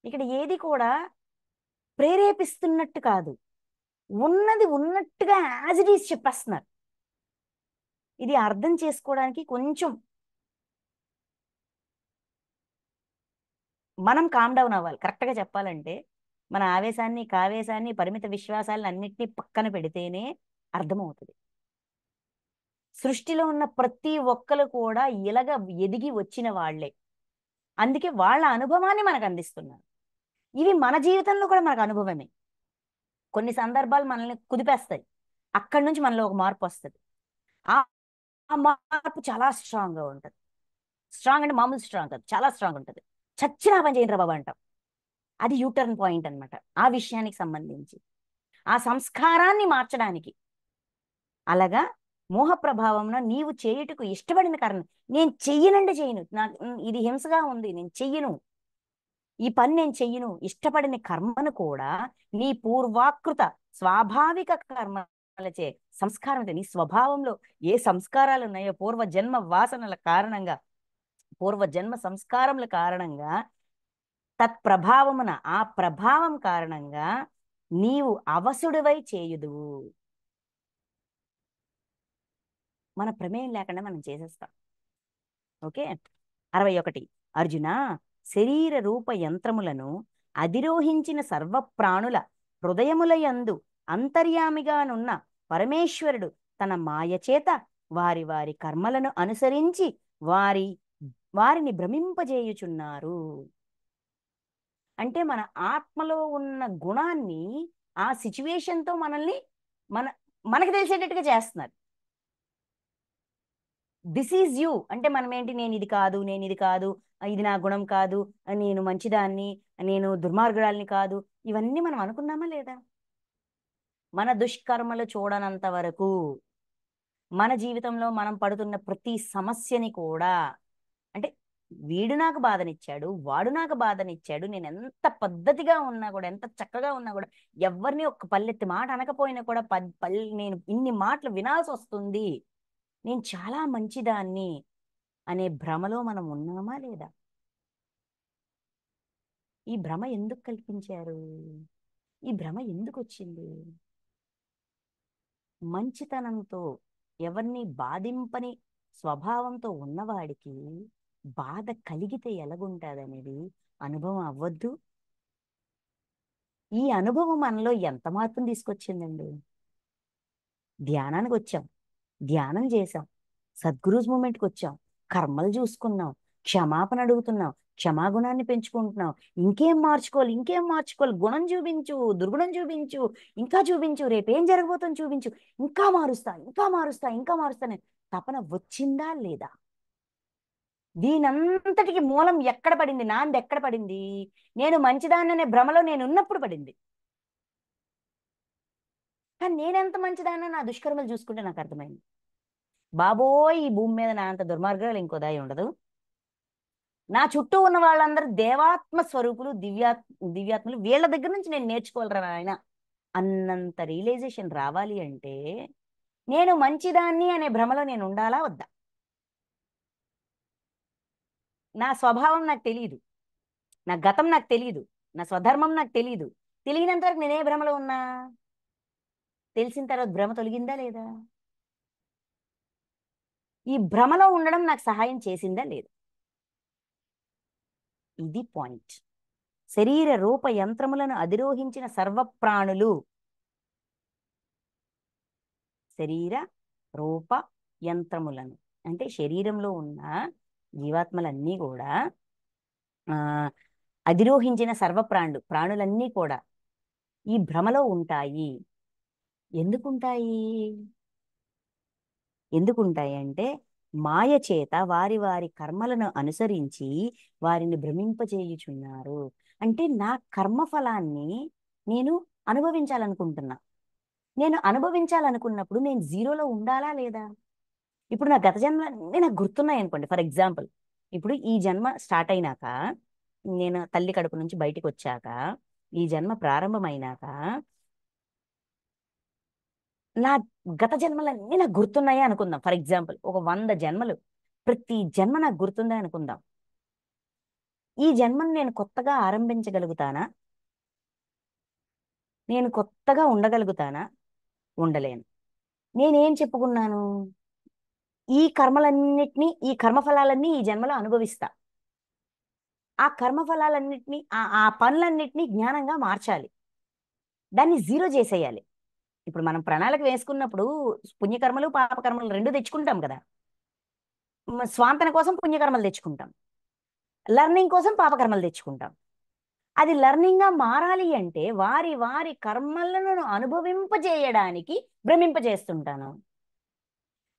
ఇక్కడ ఏది కూడా ప్రేరేపిస్తున్నట్టు కాదు, ఉన్నది ఉన్నట్టుగా యాజ్ ఇట్ ఈస్ చెప్పేస్తున్నారు. ఇది అర్థం చేసుకోవడానికి కొంచెం మనం కామ్ డౌన్ అవ్వాలి. కరెక్ట్గా చెప్పాలంటే మన ఆవేశాన్ని, కావేశాన్ని, పరిమిత విశ్వాసాలను అన్నిటినీ పక్కన పెడితేనే అర్థమవుతుంది. సృష్టిలో ఉన్న ప్రతి ఒక్కరు కూడా ఇలాగ ఎదిగి వచ్చిన వాళ్లే. అందుకే వాళ్ళ అనుభవాన్ని మనకు అందిస్తున్నారు. ఇవి మన జీవితంలో కూడా మనకు అనుభవమే. కొన్ని సందర్భాలు మనల్ని కుదిపేస్తాయి, అక్కడి నుంచి మనలో ఒక మార్పు వస్తుంది. ఆ మార్పు చాలా స్ట్రాంగ్గా ఉంటుంది. స్ట్రాంగ్ అంటే మామూలు స్ట్రాంగ్ కాదు, చాలా స్ట్రాంగ్ ఉంటుంది. చచ్చినా పని చేయండి రా బాబు అంటాం. అది యూటర్న్ పాయింట్ అనమాట. ఆ విషయానికి సంబంధించి ఆ సంస్కారాన్ని మార్చడానికి. అలాగా మోహ ప్రభావంలో నీవు చేయుటకు ఇష్టపడిన కారణం, నేను చెయ్యనంటే చెయ్యను, నాకు ఇది హింసగా ఉంది, నేను చెయ్యను, ఈ పని నేను చెయ్యను, ఇష్టపడిన కర్మను కూడా నీ పూర్వాకృత స్వాభావిక కర్మలచే సంస్కారం, నీ స్వభావంలో ఏ సంస్కారాలు ఉన్నాయో పూర్వజన్మ వాసనల కారణంగా, పూర్వజన్మ సంస్కారముల కారణంగా, తత్ప్రభావమున ఆ ప్రభావం కారణంగా నీవు అవసుడివై చేయుదువు. మన ప్రమేయం లేకుండా మనం చేసేస్తాం. ఓకే. 61 అర్జున, శరీర రూప యంత్రములను అధిరోహించిన సర్వప్రాణుల హృదయములయందు అంతర్యామిగానున్న పరమేశ్వరుడు తన మాయచేత వారి వారి కర్మలను అనుసరించి వారిని భ్రమింపజేయుచున్నారు. అంటే మన ఆత్మలో ఉన్న గుణాన్ని ఆ సిచ్యువేషన్తో మనల్ని మనకి తెలిసేటట్టుగా చేస్తున్నారు. దిస్ ఈజ్ యూ అంటే మనం ఏంటి, నేను ఇది కాదు, నేను ఇది కాదు, ఇది నా గుణం కాదు, నేను మంచిదాన్ని, నేను దుర్మార్గురాల్ని కాదు, ఇవన్నీ మనం అనుకున్నామా లేదా? మన దుష్కర్మలు చూడనంత వరకు మన జీవితంలో మనం పడుతున్న ప్రతి సమస్యని కూడా, అంటే వీడు నాకు బాధనిచ్చాడు, వాడు నాకు బాధనిచ్చాడు, నేను ఎంత పద్ధతిగా ఉన్నా కూడా, ఎంత చక్కగా ఉన్నా కూడా, ఎవరిని ఒక్క పల్లెత్తి మాట అనకపోయినా కూడా నేను ఇన్ని మాటలు వినాల్సి వస్తుంది, నేను చాలా మంచిదాన్ని అనే భ్రమలో మనం ఉన్నామా లేదా? ఈ భ్రమ ఎందుకు కల్పించారు? ఈ భ్రమ ఎందుకు వచ్చింది? మంచితనంతో ఎవరిని బాధింపని స్వభావంతో ఉన్నవాడికి బాధ కలిగితే ఎలాగుంటుందనేది అనుభవం అవ్వద్దు? ఈ అనుభవం మనలో ఎంత మార్పుని తీసుకొచ్చిందండి? ధ్యానానికి వచ్చాం, ధ్యానం చేసాం, సద్గురూస్ మూమెంట్కి వచ్చాం, కర్మలు చూసుకున్నాం, క్షమాపణ అడుగుతున్నాం, క్షమాగుణాన్ని పెంచుకుంటున్నాం. ఇంకేం మార్చుకోవాలి, ఇంకేం మార్చుకోవాలి, గుణం చూపించు, దుర్గుణం చూపించు, ఇంకా చూపించు, రేపేం జరగబోతుందో చూపించు, ఇంకా మారుస్తా, ఇంకా మారుస్తా, ఇంకా మారుస్తానే తపన వచ్చిందా లేదా? దీనంతటికి మూలం ఎక్కడ పడింది? నాంది ఎక్కడ పడింది? నేను మంచిదాన్ననే భ్రమలో నేను ఉన్నప్పుడు పడింది. కానీ నేనెంత మంచిదాన్నో నా దుష్కర్మలు చూసుకుంటే నాకు అర్థమైంది, బాబోయ్ ఈ భూమి మీద నా అంత దుర్మార్గాలు ఇంకో దాయి ఉండదు, నా చుట్టూ ఉన్న వాళ్ళందరూ దేవాత్మ స్వరూపులు, దివ్యాత్మలు, వీళ్ళ దగ్గర నుంచి నేను నేర్చుకోవాలరా నాయన అన్నంత రియలైజేషన్ రావాలి అంటే నేను మంచిదాన్ని అనే భ్రమలో నేను ఉండాలా వద్దా? నా స్వభావం నాకు తెలియదు, నా గతం నాకు తెలియదు, నా స్వధర్మం నాకు తెలియదు. తెలియనంత వరకు నేనే భ్రమలో ఉన్నా? తెలిసిన తర్వాత భ్రమ తొలగిందా లేదా? ఈ భ్రమలో ఉండడం నాకు సహాయం చేసిందా లేదు? ఇది పాయింట్. శరీర రూప యంత్రములను అధిరోహించిన సర్వప్రాణులు, శరీర రూప యంత్రములను అంటే శరీరంలో ఉన్న జీవాత్మలన్నీ కూడా, శరీర రూప యంత్రములను అంటే శరీరంలో ఉన్న జీవాత్మలన్నీ కూడా, శరీర రూప యంత్రములను అంటే శరీరంలో ఉన్న జీవాత్మలన్నీ కూడా, శరీర రూప యంత్రములను అంటే శరీరంలో ఉన్న జీవాత్మలన్నీ కూడా, శరీర రూప యంత్రములను అంటే శరీరంలో ఉన్న జీవాత్మలన్నీ కూడా ఆ అధిరోహించిన ప్రాణులన్నీ కూడా ఈ భ్రమలో ఉంటాయి. ఎందుకుంటాయి? ఎందుకుంటాయి అంటే మాయ చేత వారి వారి కర్మలను అనుసరించి వారిని భ్రమింపజేయుచున్నారు. అంటే నా కర్మఫలాన్ని నేను అనుభవించాలనుకుంటున్నా. నేను అనుభవించాలనుకున్నప్పుడు నేను జీరోలో ఉండాలా లేదా? ఇప్పుడు నా గత జన్మలన్నీ నాకు గుర్తున్నాయి అనుకోండి. ఫర్ ఎగ్జాంపుల్, ఇప్పుడు ఈ జన్మ స్టార్ట్ అయినాక, నేను తల్లి కడుపు నుంచి బయటికి వచ్చాక, ఈ జన్మ ప్రారంభమైనాక నా గత జన్మలన్నీ నాకు గుర్తున్నాయి అనుకుందాం. ఫర్ ఎగ్జాంపుల్, ఒక 100 జన్మలు, ప్రతి జన్మ నాకు గుర్తుందా అనుకుందాం. ఈ జన్మను నేను కొత్తగా ఆరంభించగలుగుతానా? నేను కొత్తగా ఉండగలుగుతానా? ఉండలేను. నేనేం చెప్పుకున్నాను? ఈ కర్మఫలాలన్నీ ఈ జన్మలో అనుభవిస్తా. ఆ కర్మఫలాలన్నిటినీ, ఆ పనులన్నిటినీ జ్ఞానంగా మార్చాలి. దాన్ని జీరో చేసేయాలి. ఇప్పుడు మనం ప్రణాళిక వేసుకున్నప్పుడు పుణ్యకర్మలు పాపకర్మలు రెండు తెచ్చుకుంటాం కదా. స్వాంతన కోసం పుణ్యకర్మలు తెచ్చుకుంటాం, లర్నింగ్ కోసం పాపకర్మలు తెచ్చుకుంటాం. అది లర్నింగ్ గా మారాలి అంటే వారి వారి కర్మలను అనుభవింపజేయడానికి భ్రమింపజేస్తుంటాను.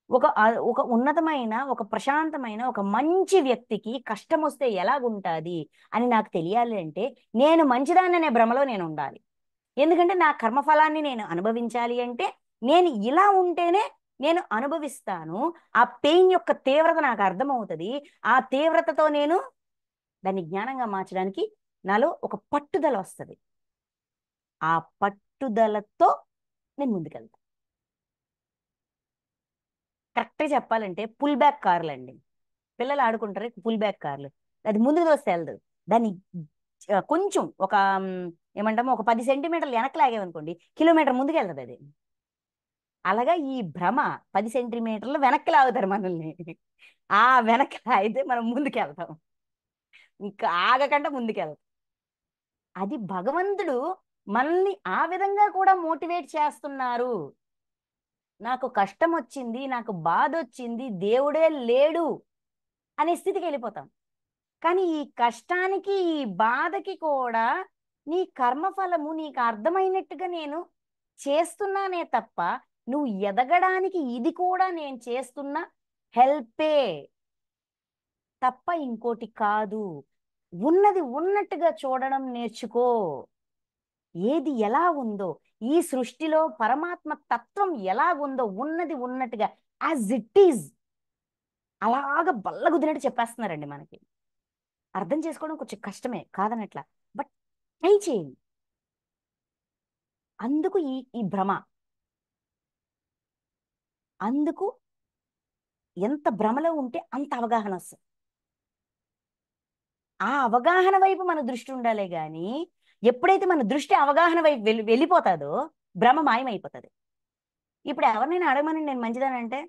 ఒక ఉన్నతమైన, ఒక ప్రశాంతమైన, ఒక మంచి వ్యక్తికి కష్టం వస్తే ఎలాగుంటాది అని నాకు తెలియాలి అంటే నేను మంచిదాన్ననే భ్రమలో నేను ఉండాలి. ఎందుకంటే నా కర్మఫలాన్ని నేను అనుభవించాలి అంటే నేను ఇలా ఉంటేనే నేను అనుభవిస్తాను. ఆ పెయిన్ యొక్క తీవ్రత నాకు అర్థమవుతుంది. ఆ తీవ్రతతో నేను దాన్ని జ్ఞానంగా మార్చడానికి నాలో ఒక పట్టుదల వస్తుంది. ఆ పట్టుదలతో నేను ముందుకెళ్తాను. కరెక్ట్గా చెప్పాలంటే పుల్ బ్యాక్ కార్లు అండి. పిల్లలు ఆడుకుంటారు పుల్ బ్యాక్ కార్లు. అది ముందుకు దోస్తే వెళ్ళదు. దాన్ని కొంచెం ఒక ఏమంటాము, ఒక 10 సెంటీమీటర్లు వెనక్కి లాగేమనుకోండి, కిలోమీటర్ ముందుకు వెళ్తుంది అది. అలాగా ఈ భ్రమ 10 సెంటీమీటర్లు వెనక్కి లాగుతారు మనల్ని. ఆ వెనక్కి అయితే మనం ముందుకెళ్తాం, ఇంకా ఆగకుండా ముందుకెళ్తాం. అది భగవంతుడు మనల్ని ఆ విధంగా కూడా మోటివేట్ చేస్తున్నారు. నాకు కష్టం వచ్చింది, నాకు బాధ వచ్చింది, దేవుడే లేడు అనే స్థితికి వెళ్ళిపోతాం. కానీ ఈ కష్టానికి, ఈ బాధకి కూడా నీ కర్మఫలము నీకు అర్థమైనట్టుగా నేను చేస్తున్నానే తప్ప, నువ్వు ఎదగడానికి ఇది కూడా నేను చేస్తున్న హెల్పే తప్ప ఇంకోటి కాదు. ఉన్నది ఉన్నట్టుగా చూడడం నేర్చుకో. ఏది ఎలా ఉందో, ఈ సృష్టిలో పరమాత్మ తత్వం ఎలాగుందో ఉన్నది ఉన్నట్టుగా యాజ్ ఇట్ ఈజ్ అలాగ బల్లగుద్దినట్టు చెప్పేస్తున్నారండి మనకి. అర్థం చేసుకోవడం కొంచెం కష్టమే కాదనట్లా, బట్ ట్రై చేయండి. అందుకు ఈ ఈ భ్రమ. అందుకు ఎంత భ్రమలో ఉంటే అంత అవగాహన వస్తుంది. ఆ అవగాహన వైపు మన దృష్టి ఉండాలే గాని, ఎప్పుడైతే మన దృష్టి అవగాహన వైపు వెళ్ళిపోతాదో భ్రమ మాయమైపోతుంది. ఇప్పుడు ఎవరినైనా అడగమని నేను మంచిదానంటే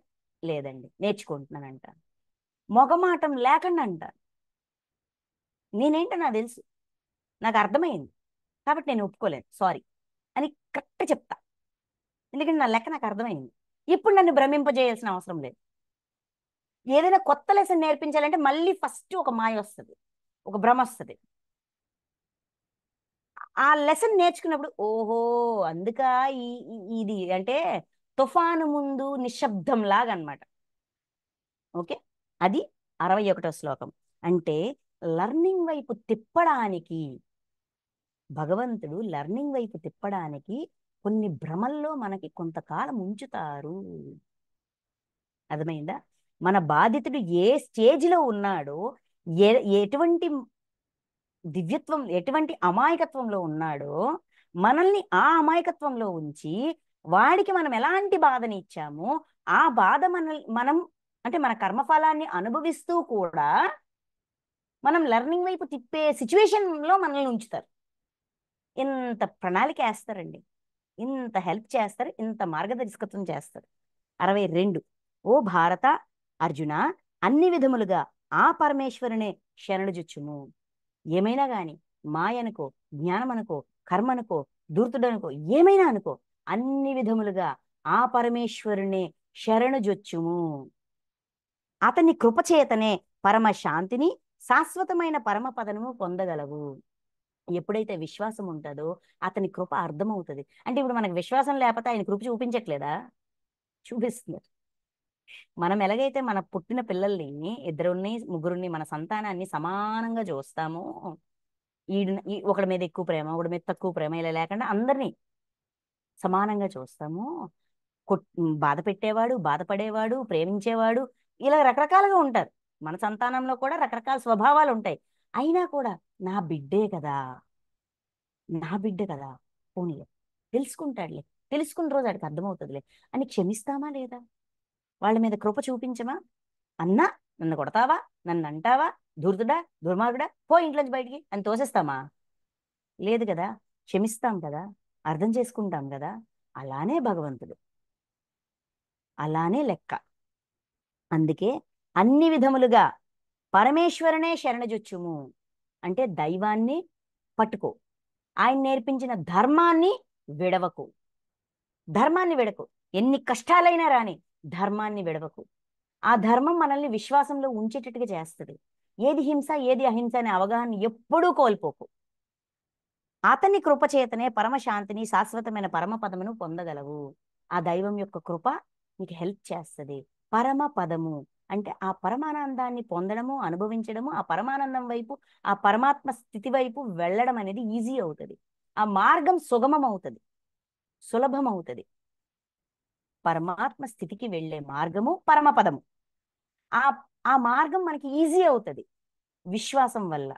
లేదండి నేర్చుకుంటున్నానంట, మొగమాటం లేకుండా అంట. నేనేంటో నాకు తెలుసు, నాకు అర్థమైంది, కాబట్టి నేను ఒప్పుకోలేను, సారీ అని కరెక్ట్ చెప్తా. ఎందుకంటే నా లెక్క నాకు అర్థమైంది. ఇప్పుడు నన్ను భ్రమింపజేయాల్సిన అవసరం లేదు. ఏదైనా కొత్త లెసన్ నేర్పించాలంటే మళ్ళీ ఫస్ట్ ఒక మాయ వస్తుంది, ఒక భ్రమ వస్తుంది. ఆ లెసన్ నేర్చుకున్నప్పుడు ఓహో, అందుక ఇది అంటే తుఫాను ముందు నిశ్శబ్దం లాగా అనమాట. ఓకే, అది 61వ శ్లోకం. అంటే లర్నింగ్ వైపు తిప్పడానికి, భగవంతుడు లర్నింగ్ వైపు తిప్పడానికి కొన్ని భ్రమల్లో మనకి కొంతకాలం ఉంచుతారు. అర్థమైందా? మన బాధితుడు ఏ స్టేజ్లో ఉన్నాడో, ఎటువంటి దివ్యత్వం, ఎటువంటి అమాయకత్వంలో ఉన్నాడో మనల్ని ఆ అమాయకత్వంలో ఉంచి వాడికి మనం ఎలాంటి బాధని ఇచ్చామో ఆ బాధ మనం అంటే మన కర్మఫలాన్ని అనుభవిస్తూ కూడా మనం లెర్నింగ్ వైపు తిప్పే సిచ్యువేషన్లో మనల్ని ఉంచుతారు. ఇంత ప్రణాళిక వేస్తారండి, ఇంత హెల్ప్ చేస్తారు, ఇంత మార్గదర్శకత్వం చేస్తారు. 62. ఓ భారత అర్జున, అన్ని విధములుగా ఆ పరమేశ్వరునే శరణుజొచ్చుము. ఏమైనా గాని మాయనుకో, జ్ఞానమనుకో, కర్మనుకో, దూర్తుడనుకో, ఏమైనా అనుకో, అన్ని విధములుగా ఆ పరమేశ్వరునే శరణుజొచ్చుము. అతని కృపచేతనే పరమ శాంతిని శాశ్వతమైన పరమపదము పొందగలవు. ఎప్పుడైతే విశ్వాసం ఉంటుందో అతని కృప అర్థమవుతుంది. అంటే ఇప్పుడు మనకు విశ్వాసం లేకపోతే ఆయన కృప చూపించట్లేదా? చూపిస్తున్నారు. మనం ఎలాగైతే మన పుట్టిన పిల్లల్ని, ఇద్దరుని ముగ్గురుని, మన సంతానాన్ని సమానంగా చూస్తామో, ఒకడి మీద ఎక్కువ ప్రేమ, ఒకడి మీద తక్కువ ప్రేమ ఇలా లేకుండా అందరినీ సమానంగా చూస్తాము. బాధ పెట్టేవాడు, బాధపడేవాడు, ప్రేమించేవాడు, ఇలా రకరకాలుగా ఉంటారు. మన సంతానంలో కూడా రకరకాల స్వభావాలు ఉంటాయి. అయినా కూడా నా బిడ్డే కదా, నా బిడ్డ కదా, పోనీలే, తెలుసుకుంటాడులే, తెలుసుకున్న రోజు వాడికి అర్థమవుతుందిలే అని క్షమిస్తామా లేదా? వాళ్ళ మీద కృప చూపించమా? అన్నా నన్ను కొడతావా, నన్ను అంటావా, దుర్దుడా, దుర్మార్గుడా, పో ఇంట్లోంచి బయటికి అని తోసేస్తామా? లేదు కదా. క్షమిస్తాం కదా, అర్థం చేసుకుంటాం కదా. అలానే భగవంతుడు, అలానే లెక్క. అందుకే అన్ని విధములుగా పరమేశ్వరనే శరణజొచ్చుము అంటే దైవాన్ని పట్టుకో, ఆయన నేర్పించిన ధర్మాన్ని విడవకు. ధర్మాన్ని విడకు, ఎన్ని కష్టాలైనా రాని ధర్మాన్ని విడవకు. ఆ ధర్మం మనల్ని విశ్వాసంలో ఉంచేటట్టుగా చేస్తుంది. ఏది హింస, ఏది అహింస అనే అవగాహన ఎప్పుడూ కోల్పోకు. అతని కృపచేతనే పరమశాంతిని, శాశ్వతమైన పరమపదమును పొందగలవు. ఆ దైవం యొక్క కృప నీకు హెల్ప్ చేస్తుంది. పరమ పదము అంటే ఆ పరమానందాన్ని పొందడము, అనుభవించడము, ఆ పరమానందం వైపు, ఆ పరమాత్మ స్థితి వైపు వెళ్ళడం అనేది ఈజీ అవుతుంది. ఆ మార్గం సుగమం అవుతుంది, సులభం అవుతుంది. పరమాత్మ స్థితికి వెళ్ళే మార్గము పరమపదము. ఆ ఆ మార్గం మనకి ఈజీ అవుతుంది విశ్వాసం వల్ల.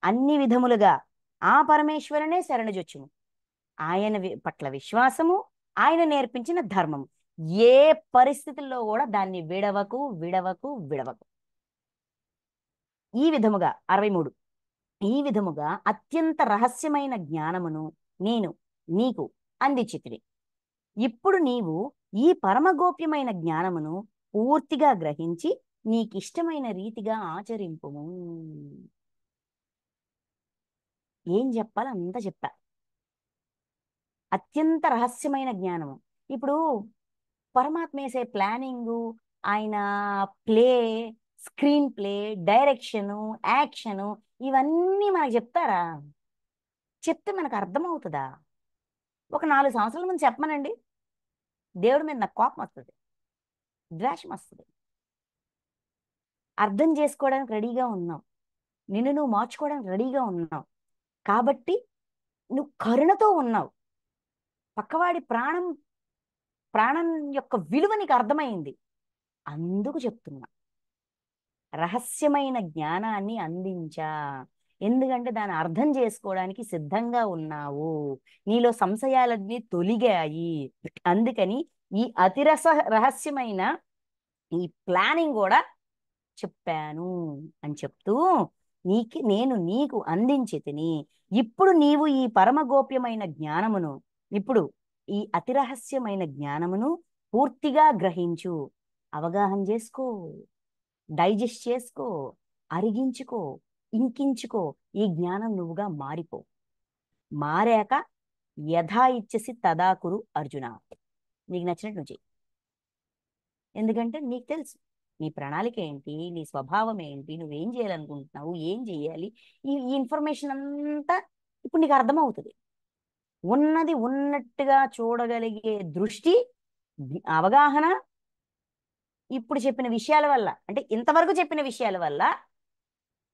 అన్ని విధములుగా ఆ పరమేశ్వరనే శరణజొచ్చుము. ఆయన పట్ల విశ్వాసము, ఆయన నేర్పించిన ధర్మము. ఏ పరిస్థితుల్లో కూడా దాన్ని విడవకు, విడవకు, విడవకు. ఈ విధముగా 63 ఈ విధముగా అత్యంత రహస్యమైన జ్ఞానమును నేను నీకు అందించితిని. ఇప్పుడు నీవు ఈ పరమగోప్యమైన జ్ఞానమును పూర్తిగా గ్రహించి నీకిష్టమైన రీతిగా ఆచరింపుము. ఏం చెప్పాలో అంత చెప్పా. అత్యంత రహస్యమైన జ్ఞానము. ఇప్పుడు పరమాత్మ వేసే ప్లానింగు, ఆయన play, screen play, direction, action, ఇవన్నీ మనకు చెప్తారా? చెప్తే మనకు అర్థమవుతుందా? ఒక 4 సంవత్సరాల ముందు చెప్పమనండి, దేవుడి మీద నాకు కోపం వస్తుంది, ద్వేషం వస్తుంది. అర్థం చేసుకోవడానికి రెడీగా ఉన్నావు, నిన్ను నువ్వు మార్చుకోవడానికి రెడీగా ఉన్నావు కాబట్టి నువ్వు కరుణతో ఉన్నావు. పక్కవాడి ప్రాణం, ప్రాణం యొక్క విలువ నీకు అర్థమైంది. అందుకు చెప్తున్నా, రహస్యమైన జ్ఞానాన్ని అందించా. ఎందుకంటే దాన్ని అర్థం చేసుకోవడానికి సిద్ధంగా ఉన్నావు, నీలో సంశయాలన్నీ తొలిగాయి. అందుకని ఈ రహస్యమైన ఈ ప్లానింగ్ కూడా చెప్పాను అని చెప్తూ, నేను నీకు అందించి తిని, ఇప్పుడు నీవు ఈ పరమగోప్యమైన జ్ఞానమును, ఇప్పుడు ఈ అతిరహస్యమైన జ్ఞానమును పూర్తిగా గ్రహించు, అవగాహన చేసుకో, డైజెస్ట్ చేసుకో, అరిగించుకో, ఇంకించుకో. ఈ జ్ఞానం నువ్వుగా మారిపో. మారాక యథా ఇచ్చసి తదాకురు అర్జున. నీకు నచ్చినట్టు నువ్వు చెయ్యి. ఎందుకంటే నీకు తెలుసు నీ ప్రణాళిక ఏంటి, నీ స్వభావం ఏంటి, నువ్వేం చేయాలనుకుంటున్నావు, ఏం చేయాలి. ఈ ఇన్ఫర్మేషన్ అంతా ఇప్పుడు నీకు అర్థమవుతుంది. ఉన్నది ఉన్నట్టుగా చూడగలిగే దృష్టి, అవగాహన ఇప్పుడు చెప్పిన విషయాల వల్ల, అంటే ఇంతవరకు చెప్పిన విషయాల వల్ల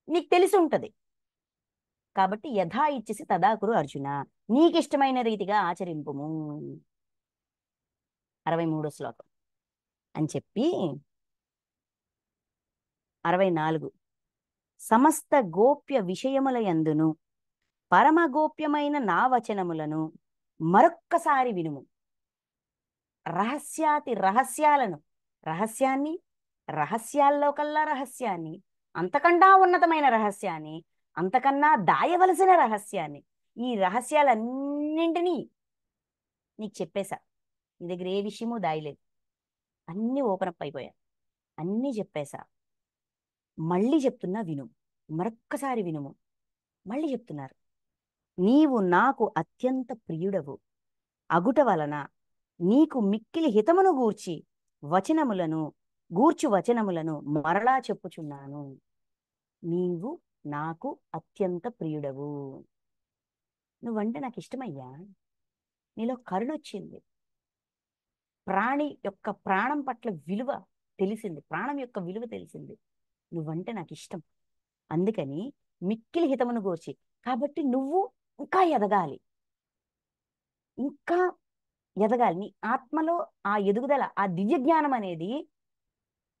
నీకు తెలిసి ఉంటుంది. కాబట్టి యథా ఇచ్చేసి తదాకురు అర్జున, నీకిష్టమైన రీతిగా ఆచరింపుము. 63 శ్లోకం అని చెప్పి 64 సమస్త గోప్య విషయముల యందును పరమగోప్యమైన నా వచనములను మరొక్కసారి వినుము. రహస్యాతి రహస్యాలను, రహస్యాన్ని, రహస్యాల్లో కల్లా రహస్యాన్ని, అంతకన్నా ఉన్నతమైన రహస్యాన్ని, అంతకన్నా దాయవలసిన రహస్యాన్ని, ఈ రహస్యాలన్నింటినీ నీకు చెప్పేశా. నీ దగ్గర ఏ విషయమూ దాయలేదు, అన్నీ ఓపెన్ అప్ అయిపోయా, అన్నీ చెప్పేశా. మళ్ళీ చెప్తున్నా విను, మరొక్కసారి వినుము. మళ్ళీ చెప్తున్నారు, నీవు నాకు అత్యంత ప్రియుడవు అగుట వలన నీకు మిక్కిలి హితమును గూర్చి వచనములను మరలా చెప్పుచున్నాను. నీవు నాకు అత్యంత ప్రియుడవు. నువ్వంటే నాకు ఇష్టమయ్యా. నీలో కరుణ వచ్చింది. ప్రాణి యొక్క ప్రాణం పట్ల విలువ తెలిసింది. ప్రాణం యొక్క విలువ తెలిసింది. నువ్వంటే నాకు ఇష్టం. అందుకని మిక్కిలి హితమును గూర్చి. కాబట్టి నువ్వు ఇంకా ఎదగాలి. ఇంకా ఎదగాలి. నీ ఆత్మలో ఆ ఎదుగుదల, ఆ దివ్య జ్ఞానం అనేది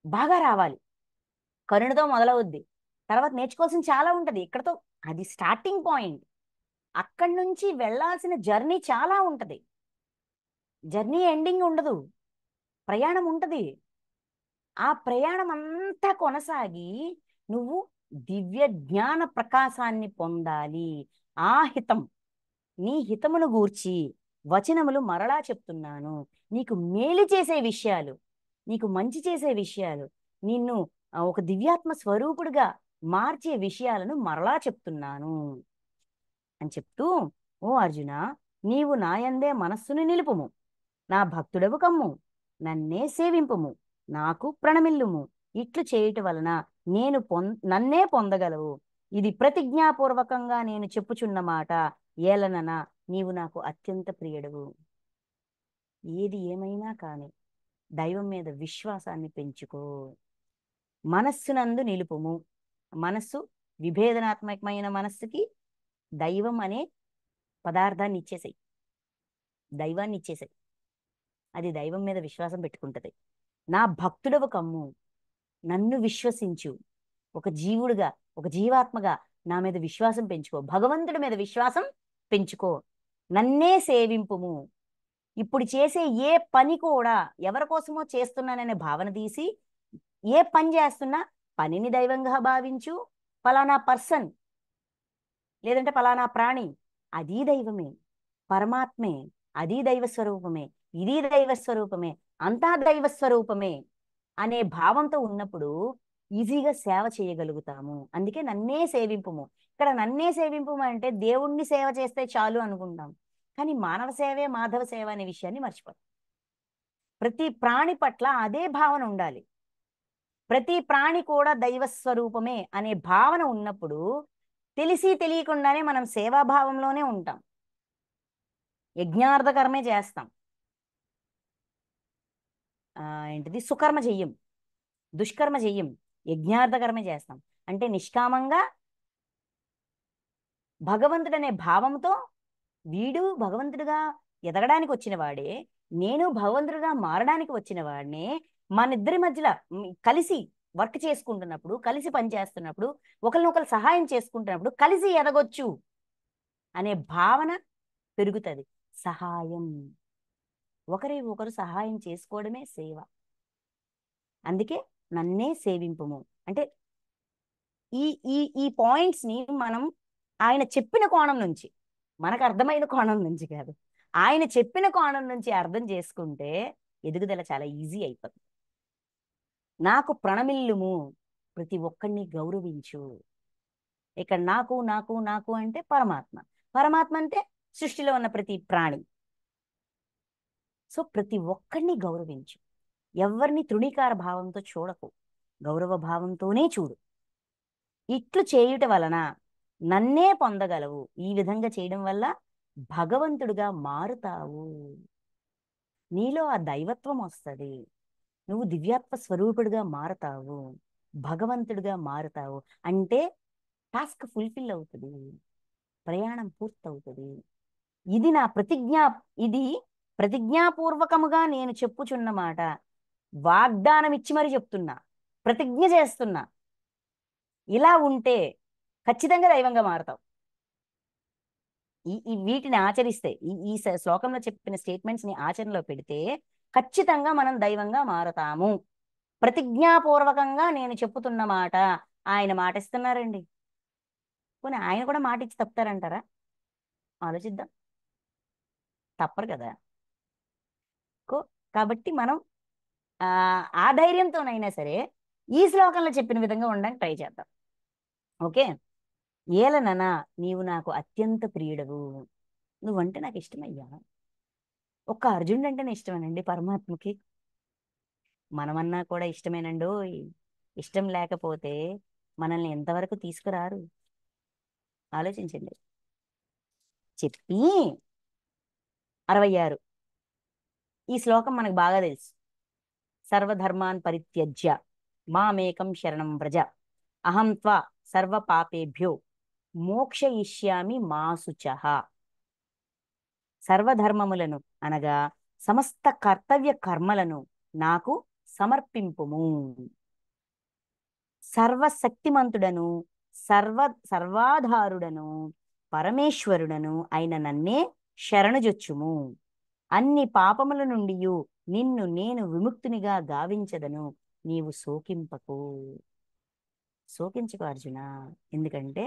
బాగా రావాలి. కరుణతో మొదలవుద్ది. తర్వాత నేర్చుకోవాల్సిన చాలా ఉంటది. ఇక్కడతో అది స్టార్టింగ్ పాయింట్. అక్కడి నుంచి వెళ్ళాల్సిన జర్నీ చాలా ఉంటది. జర్నీ ఎండింగ్ ఉండదు. ప్రయాణం ఉంటది. ఆ ప్రయాణం అంతా కొనసాగి నువ్వు దివ్య జ్ఞాన ప్రకాశాన్ని పొందాలి. ఆ హితం, నీ హితమును గూర్చి వచనములు మరలా చెప్తున్నాను. నీకు మేలు చేసే విషయాలు, నీకు మంచి చేసే విషయాలు, నిన్ను ఒక దివ్యాత్మ స్వరూపుడుగా మార్చే విషయాలను మరలా చెప్తున్నాను అని చెప్తూ, ఓ అర్జున, నీవు నాయందే మనస్సును నిలుపుము, నా భక్తుడవు కమ్ము, నన్నే సేవింపుము, నాకు ప్రణమిల్లుము. ఇట్లు చేయుట వలన నన్నే పొందగలవు. ఇది ప్రతిజ్ఞాపూర్వకంగా నేను చెప్పుచున్న మాట. ఏలనన నీవు నాకు అత్యంత ప్రియుడవు. ఏది ఏమైనా కాని దైవం మీద విశ్వాసాన్ని పెంచుకో. మనస్సునందు నిలుపుము. మనస్సు విభేదనాత్మకమైన మనస్సుకి దైవం అనే పదార్థాన్ని ఇచ్చేసాయి. దైవాన్ని ఇచ్చేసాయి. అది దైవం మీద విశ్వాసం పెట్టుకుంటది. నా భక్తుడవు కమ్ము, నన్ను విశ్వసించు. ఒక జీవుడుగా, ఒక జీవాత్మగా నా మీద విశ్వాసం పెంచుకో. భగవంతుడి మీద విశ్వాసం పెంచుకో. నన్నే సేవింపుము. ఇప్పుడు చేసే ఏ పని కూడా ఎవరి కోసమో చేస్తున్నాననే భావన తీసి, ఏ పని చేస్తున్నా పనిని దైవంగా భావించు. ఫలానా పర్సన్ లేదంటే ఫలానా ప్రాణి అది దైవమే, పరమాత్మే, అది దైవ స్వరూపమే, ఇది దైవ స్వరూపమే, అంతా దైవ స్వరూపమే అనే భావంతో ఉన్నప్పుడు ఈజీగా సేవ చేయగలుగుతాము. అందుకే నన్నే సేవింపుము. ఇక్కడ నన్నే సేవింపుము అంటే దేవుణ్ణి సేవ చేస్తే చాలు అనుకుంటాం. కానీ మానవ సేవే మాధవ సేవ అనే విషయాన్ని మర్చిపోతాం. ప్రతి ప్రాణి పట్ల అదే భావన ఉండాలి. ప్రతి ప్రాణి కూడా దైవ స్వరూపమే అనే భావన ఉన్నప్పుడు తెలిసి తెలియకుండానే మనం సేవాభావంలోనే ఉంటాం. యజ్ఞార్థ కర్మే చేస్తాం. ఏంటిది సుకర్మ చెయ్యం, దుష్కర్మ చెయ్యం, యజ్ఞార్థ కర్మే చేస్తాం. అంటే నిష్కామంగా భగవంతుడనే భావంతో వీడు భగవంతుడిగా ఎదగడానికి వచ్చిన వాడే, నేను భగవంతుడిగా మారడానికి వచ్చిన వాడినే. మనిద్దరి మధ్యలో కలిసి వర్క్ చేసుకుంటున్నప్పుడు, కలిసి పనిచేస్తున్నప్పుడు, ఒకరినొకరు సహాయం చేసుకుంటున్నప్పుడు కలిసి ఎదగొచ్చు అనే భావన పెరుగుతుంది. సహాయం, ఒకరి ఒకరు సహాయం చేసుకోవడమే సేవ. అందుకే నన్నే సేవింపుము అంటే ఈ ఈ ఈ పాయింట్స్ ని మనం ఆయన చెప్పిన కోణం నుంచి, మనకు అర్థమైన కోణం నుంచి కాదు, ఆయన చెప్పిన కోణం నుంచి అర్థం చేసుకుంటే ఎదుగుదల చాలా ఈజీ అయిపోతుంది. నాకు ప్రణమిల్లుము, ప్రతి ఒక్కరిని గౌరవించు. ఇక్కడ నాకు నాకు నాకు అంటే పరమాత్మ, పరమాత్మ అంటే సృష్టిలో ఉన్న ప్రతి ప్రాణి. సో ప్రతి ఒక్కరిని గౌరవించు. ఎవరిని తృణీకార భావంతో చూడకు, గౌరవ భావంతోనే చూడు. ఇట్లు చేయుట వలన నన్నే పొందగలవు. ఈ విధంగా చేయడం వల్ల భగవంతుడిగా మారుతావు. నీలో ఆ దైవత్వం వస్తుంది. నువ్వు దివ్యాత్మ స్వరూపుడిగా మారుతావు, భగవంతుడిగా మారుతావు. అంటే టాస్క్ ఫుల్ఫిల్ అవుతుంది, ప్రయాణం పూర్తవుతుంది. ఇది నా ప్రతిజ్ఞ. ఇది ప్రతిజ్ఞాపూర్వకముగా నేను చెప్పుచున్న మాట. వాగ్దానం ఇచ్చి మరి చెప్తున్నా, ప్రతిజ్ఞ చేస్తున్నా. ఇలా ఉంటే ఖచ్చితంగా దైవంగా మారుతావు. ఈ వీటిని ఆచరిస్తే, ఈ శ్లోకంలో చెప్పిన స్టేట్మెంట్స్ ని ఆచరణలో పెడితే ఖచ్చితంగా మనం దైవంగా మారుతాము. ప్రతిజ్ఞాపూర్వకంగా నేను చెప్పుతున్న మాట. ఆయన మాట ఇస్తున్నారండి. పోనీ ఆయన కూడా మాట ఇచ్చి తప్పుతారంటారా? ఆలోచిద్దాం. తప్పరు కదా. కాబట్టి మనం ఆ ఆ ధైర్యంతోనైనా సరే ఈ శ్లోకంలో చెప్పిన విధంగా ఉండడానికి ట్రై చేద్దాం. ఓకే. ఏలననా నీవు నాకు అత్యంత ప్రియుడవు. నువ్వంటే నాకు ఇష్టమయ్యా. ఒక్క అర్జునుడు అంటేనే ఇష్టమేనండి పరమాత్మకి. మనమన్నా కూడా ఇష్టమేనండో. ఇష్టం లేకపోతే మనల్ని ఎంతవరకు తీసుకురారు ఆలోచించండి. చెప్పి 66 ఈ శ్లోకం మనకు బాగా తెలుసు. సర్వధర్మాన్ పరిత్యజ్య మామేకం శరణం వ్రజ అహం త్వా సర్వ పాపేభ్యో మోక్షయిష్యామి మా శుచః. సర్వధర్మములను అనగా సమస్త కర్తవ్య కర్మలను నాకు సమర్పింపుము. సర్వశక్తిమంతుడను సర్వాధారుడను పరమేశ్వరుడను అయిన నన్నే శరణుజొచ్చుము. అన్ని పాపముల నుండి నిన్ను నేను విముక్తునిగా గావించదను. నీవు శోకింపకు. శోకించకు అర్జున. ఎందుకంటే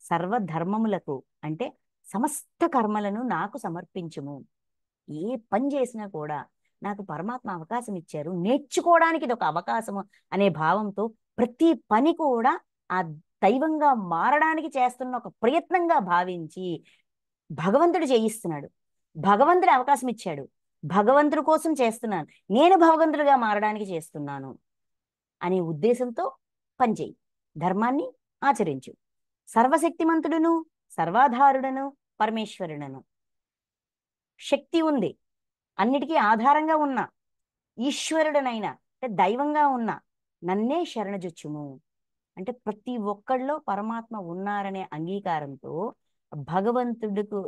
సర్వధర్మములకు అంటే సమస్త కర్మలను నాకు సమర్పించుము. ఏ పని చేసినా కూడా నాకు పరమాత్మ అవకాశం ఇచ్చారు, నేర్చుకోవడానికి ఇది ఒక అవకాశము అనే భావంతో ప్రతి పని కూడా ఆ దైవంగా మారడానికి చేస్తున్న ఒక ప్రయత్నంగా భావించి భగవంతుడు చేయిస్తున్నాడు. భగవంతుడు అవకాశం ఇచ్చాడు, భగవంతుడి కోసం చేస్తున్నాను, నేను భగవంతుడిగా మారడానికి చేస్తున్నాను అనే ఉద్దేశంతో పనిచేయి, ధర్మాన్ని ఆచరించు. సర్వశక్తిమంతుడును సర్వాధారుడను పరమేశ్వరుడను. శక్తి ఉంది, అన్నిటికీ ఆధారంగా ఉన్న ఈశ్వరుడనైనా అంటే దైవంగా ఉన్న నన్నే శరణజొచ్చుము. అంటే ప్రతి ఒక్కళ్ళలో పరమాత్మ ఉన్నారనే అంగీకారంతో భగవంతుడికి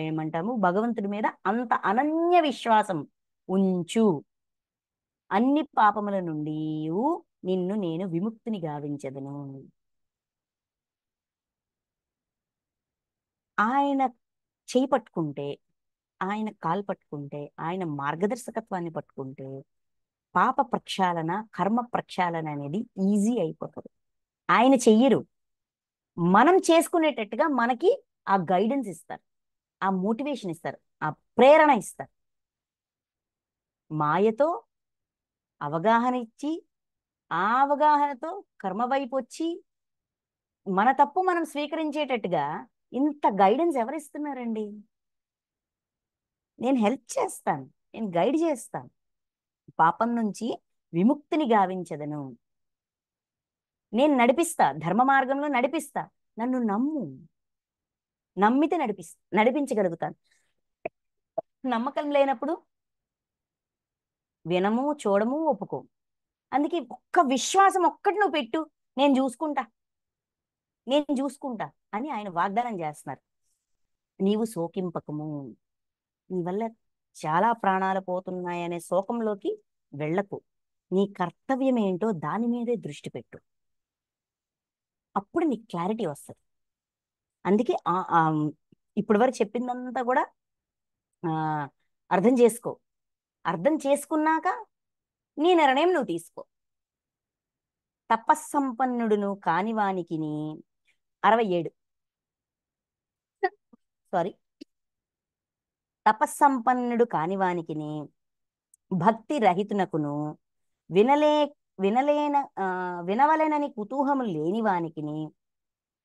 ఏమంటాము, భగవంతుడి మీద అంత అనన్య విశ్వాసం ఉంచు. అన్ని పాపముల నుండి నిన్ను నేను విముక్తిని గావించదను. ఆయన చేయి పట్టుకుంటే, ఆయన కాలు పట్టుకుంటే, ఆయన మార్గదర్శకత్వాన్ని పట్టుకుంటే పాప ప్రక్షాళన కర్మ ప్రక్షాళన అనేది ఈజీ అయిపోతుంది. ఆయన చెయ్యరు, మనం చేసుకునేటట్టుగా మనకి ఆ గైడెన్స్ ఇస్తారు, ఆ మోటివేషన్ ఇస్తారు, ఆ ప్రేరణ ఇస్తారు. మాయతో అవగాహన ఇచ్చి ఆ అవగాహనతో కర్మ వైపు వచ్చి మన తప్పు మనం స్వీకరించేటట్టుగా ఇంత గైడెన్స్ ఎవరిస్తున్నారండి? నేను హెల్ప్ చేస్తాను, నేను గైడ్ చేస్తాను, పాపం నుంచి విముక్తిని గావించదను, నేను నడిపిస్తా, ధర్మ మార్గంలో నడిపిస్తా, నన్ను నమ్ము. నమ్మితే నడిపించగలుగుతాను. నమ్మకం లేనప్పుడు వినము చూడము ఒప్పుకో. అందుకే ఒక్క విశ్వాసం ఒక్కటి నువ్వు పెట్టు, నేను చూసుకుంటా, నేను చూసుకుంటా అని ఆయన వాగ్దానం చేస్తున్నారు. నీవు శోకింపకము. నీ వల్ల చాలా ప్రాణాలు పోతున్నాయనే శోకంలోకి వెళ్ళకు. నీ కర్తవ్యం ఏంటో దాని మీదే దృష్టి పెట్టు, అప్పుడు నీకు క్లారిటీ వస్తుంది. అందుకే ఇప్పటి వరకు చెప్పిందంతా కూడా ఆ అర్థం చేసుకో. అర్థం చేసుకున్నాక నీ నిర్ణయం నువ్వు తీసుకో. తపస్సంపన్నుడును కానివానికిని 67 సారీ, తపస్సంపన్నుడు కానివానికిని భక్తి రహితునకును వినలే వినలేన వినవలెనని కుతూహము లేని వానికిని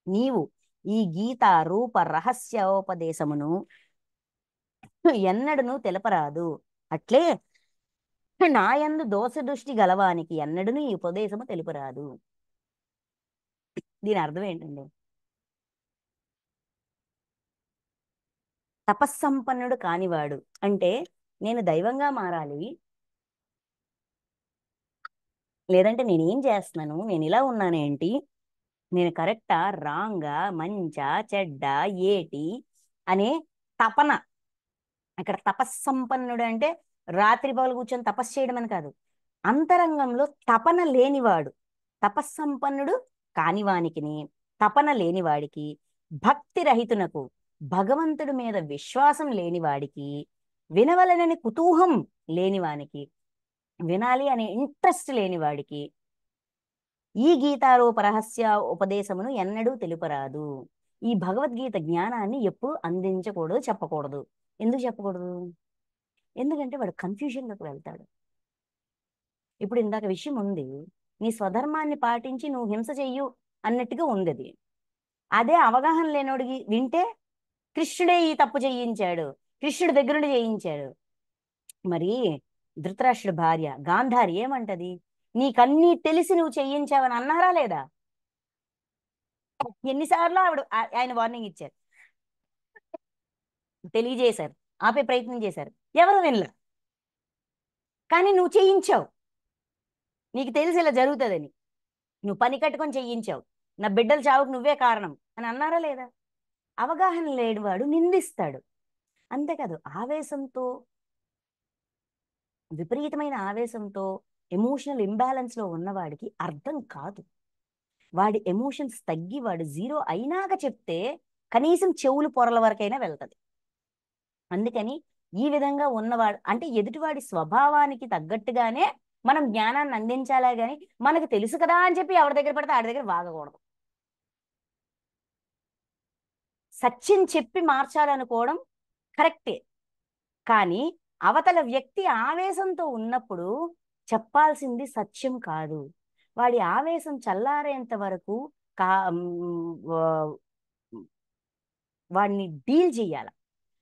నీవు ఈ గీత రూప రహస్యోపదేశమును ఎన్నడును తెలపరాదు. అట్లే నాయందు దోష దృష్టి గలవానికి ఎన్నడును ఈ ఉపదేశము తెలుపరాదు. దీని అర్థం ఏంటండి? తపస్సంపన్నుడు కానివాడు అంటే నేను దైవంగా మారాలి, లేదంటే నేనేం చేస్తున్నాను, నేను ఇలా ఉన్నానేంటి, నేను కరెక్టా రాంగా మంచా చెడ్డా ఏటి అనే తపన. ఇక్కడ తపస్సంపన్నుడు అంటే రాత్రి పగలు కూర్చొని తపస్సు చేయడం అని కాదు, అంతరంగంలో తపన లేనివాడు. తపస్సంపన్నుడు కానివానికిని తపన లేనివాడికి, భక్తి రహితునకు భగవంతుడి మీద విశ్వాసం లేనివాడికి, వినవలనని కుతూహం లేనివానికి, వినాలి అనే ఇంట్రెస్ట్ లేనివాడికి ఈ గీతారూప రహస్య ఉపదేశమును ఎన్నడూ తెలుపరాదు. ఈ భగవద్గీత జ్ఞానాన్ని ఎప్పుడు అందించకూడదు, చెప్పకూడదు. ఎందుకు చెప్పకూడదు? ఎందుకంటే వాడు కన్ఫ్యూజన్లోకి వెళ్తాడు. ఇప్పుడు ఇందాక విషయం ఉంది, నీ స్వధర్మాన్ని పాటించి నువ్వు హింస చెయ్యు అన్నట్టుగా ఉంది అది. అదే అవగాహన లేనోడికి వింటే కృష్ణుడే ఈ తప్పు చేయించాడు, కృష్ణుడి దగ్గర నుండి చేయించాడు. మరి ధృతరాష్ట్రుడి భార్య గాంధారి ఏమంటది? నీకన్నీ తెలిసి నువ్వు చెయ్యించావని అన్నారా లేదా? ఎన్నిసార్లు ఆయన వార్నింగ్ ఇచ్చారు, తెలియజేశారు, ఆపే ప్రయత్నం చేశారు, ఎవరు వినలే. కానీ నువ్వు చేయించావు, నీకు తెలిసి ఇలా జరుగుతుందని నువ్వు పని కట్టుకొని చేయించావు, నా బిడ్డల చావుకు నువ్వే కారణం అని అన్నారా లేదా? అవగాహన లేనివాడు నిందిస్తాడు. అంతేకాదు, ఆవేశంతో, విపరీతమైన ఆవేశంతో, ఎమోషనల్ ఇంబ్యాలెన్స్ లో ఉన్నవాడికి అర్థం కాదు. వాడి ఎమోషన్స్ తగ్గి వాడు జీరో అయినాక చెప్తే కనీసం చెవులు పొరల వరకైనా వెళ్తది. అందుకని ఈ విధంగా ఉన్నవాడు అంటే ఎదుటివాడి స్వభావానికి తగ్గట్టుగానే మనం జ్ఞానాన్ని అందించాలా గాని మనకు తెలుసు కదా అని చెప్పి ఎవరి దగ్గర పడితే ఆడి దగ్గర వాగకూడదు. సత్యం చెప్పి మార్చాలనుకోవడం కరెక్టే, కానీ అవతల వ్యక్తి ఆవేశంతో ఉన్నప్పుడు చెప్పాల్సింది సత్యం కాదు. వాడి ఆవేశం చల్లారేంత వరకు కా వాడిని డీల్ చేయాల.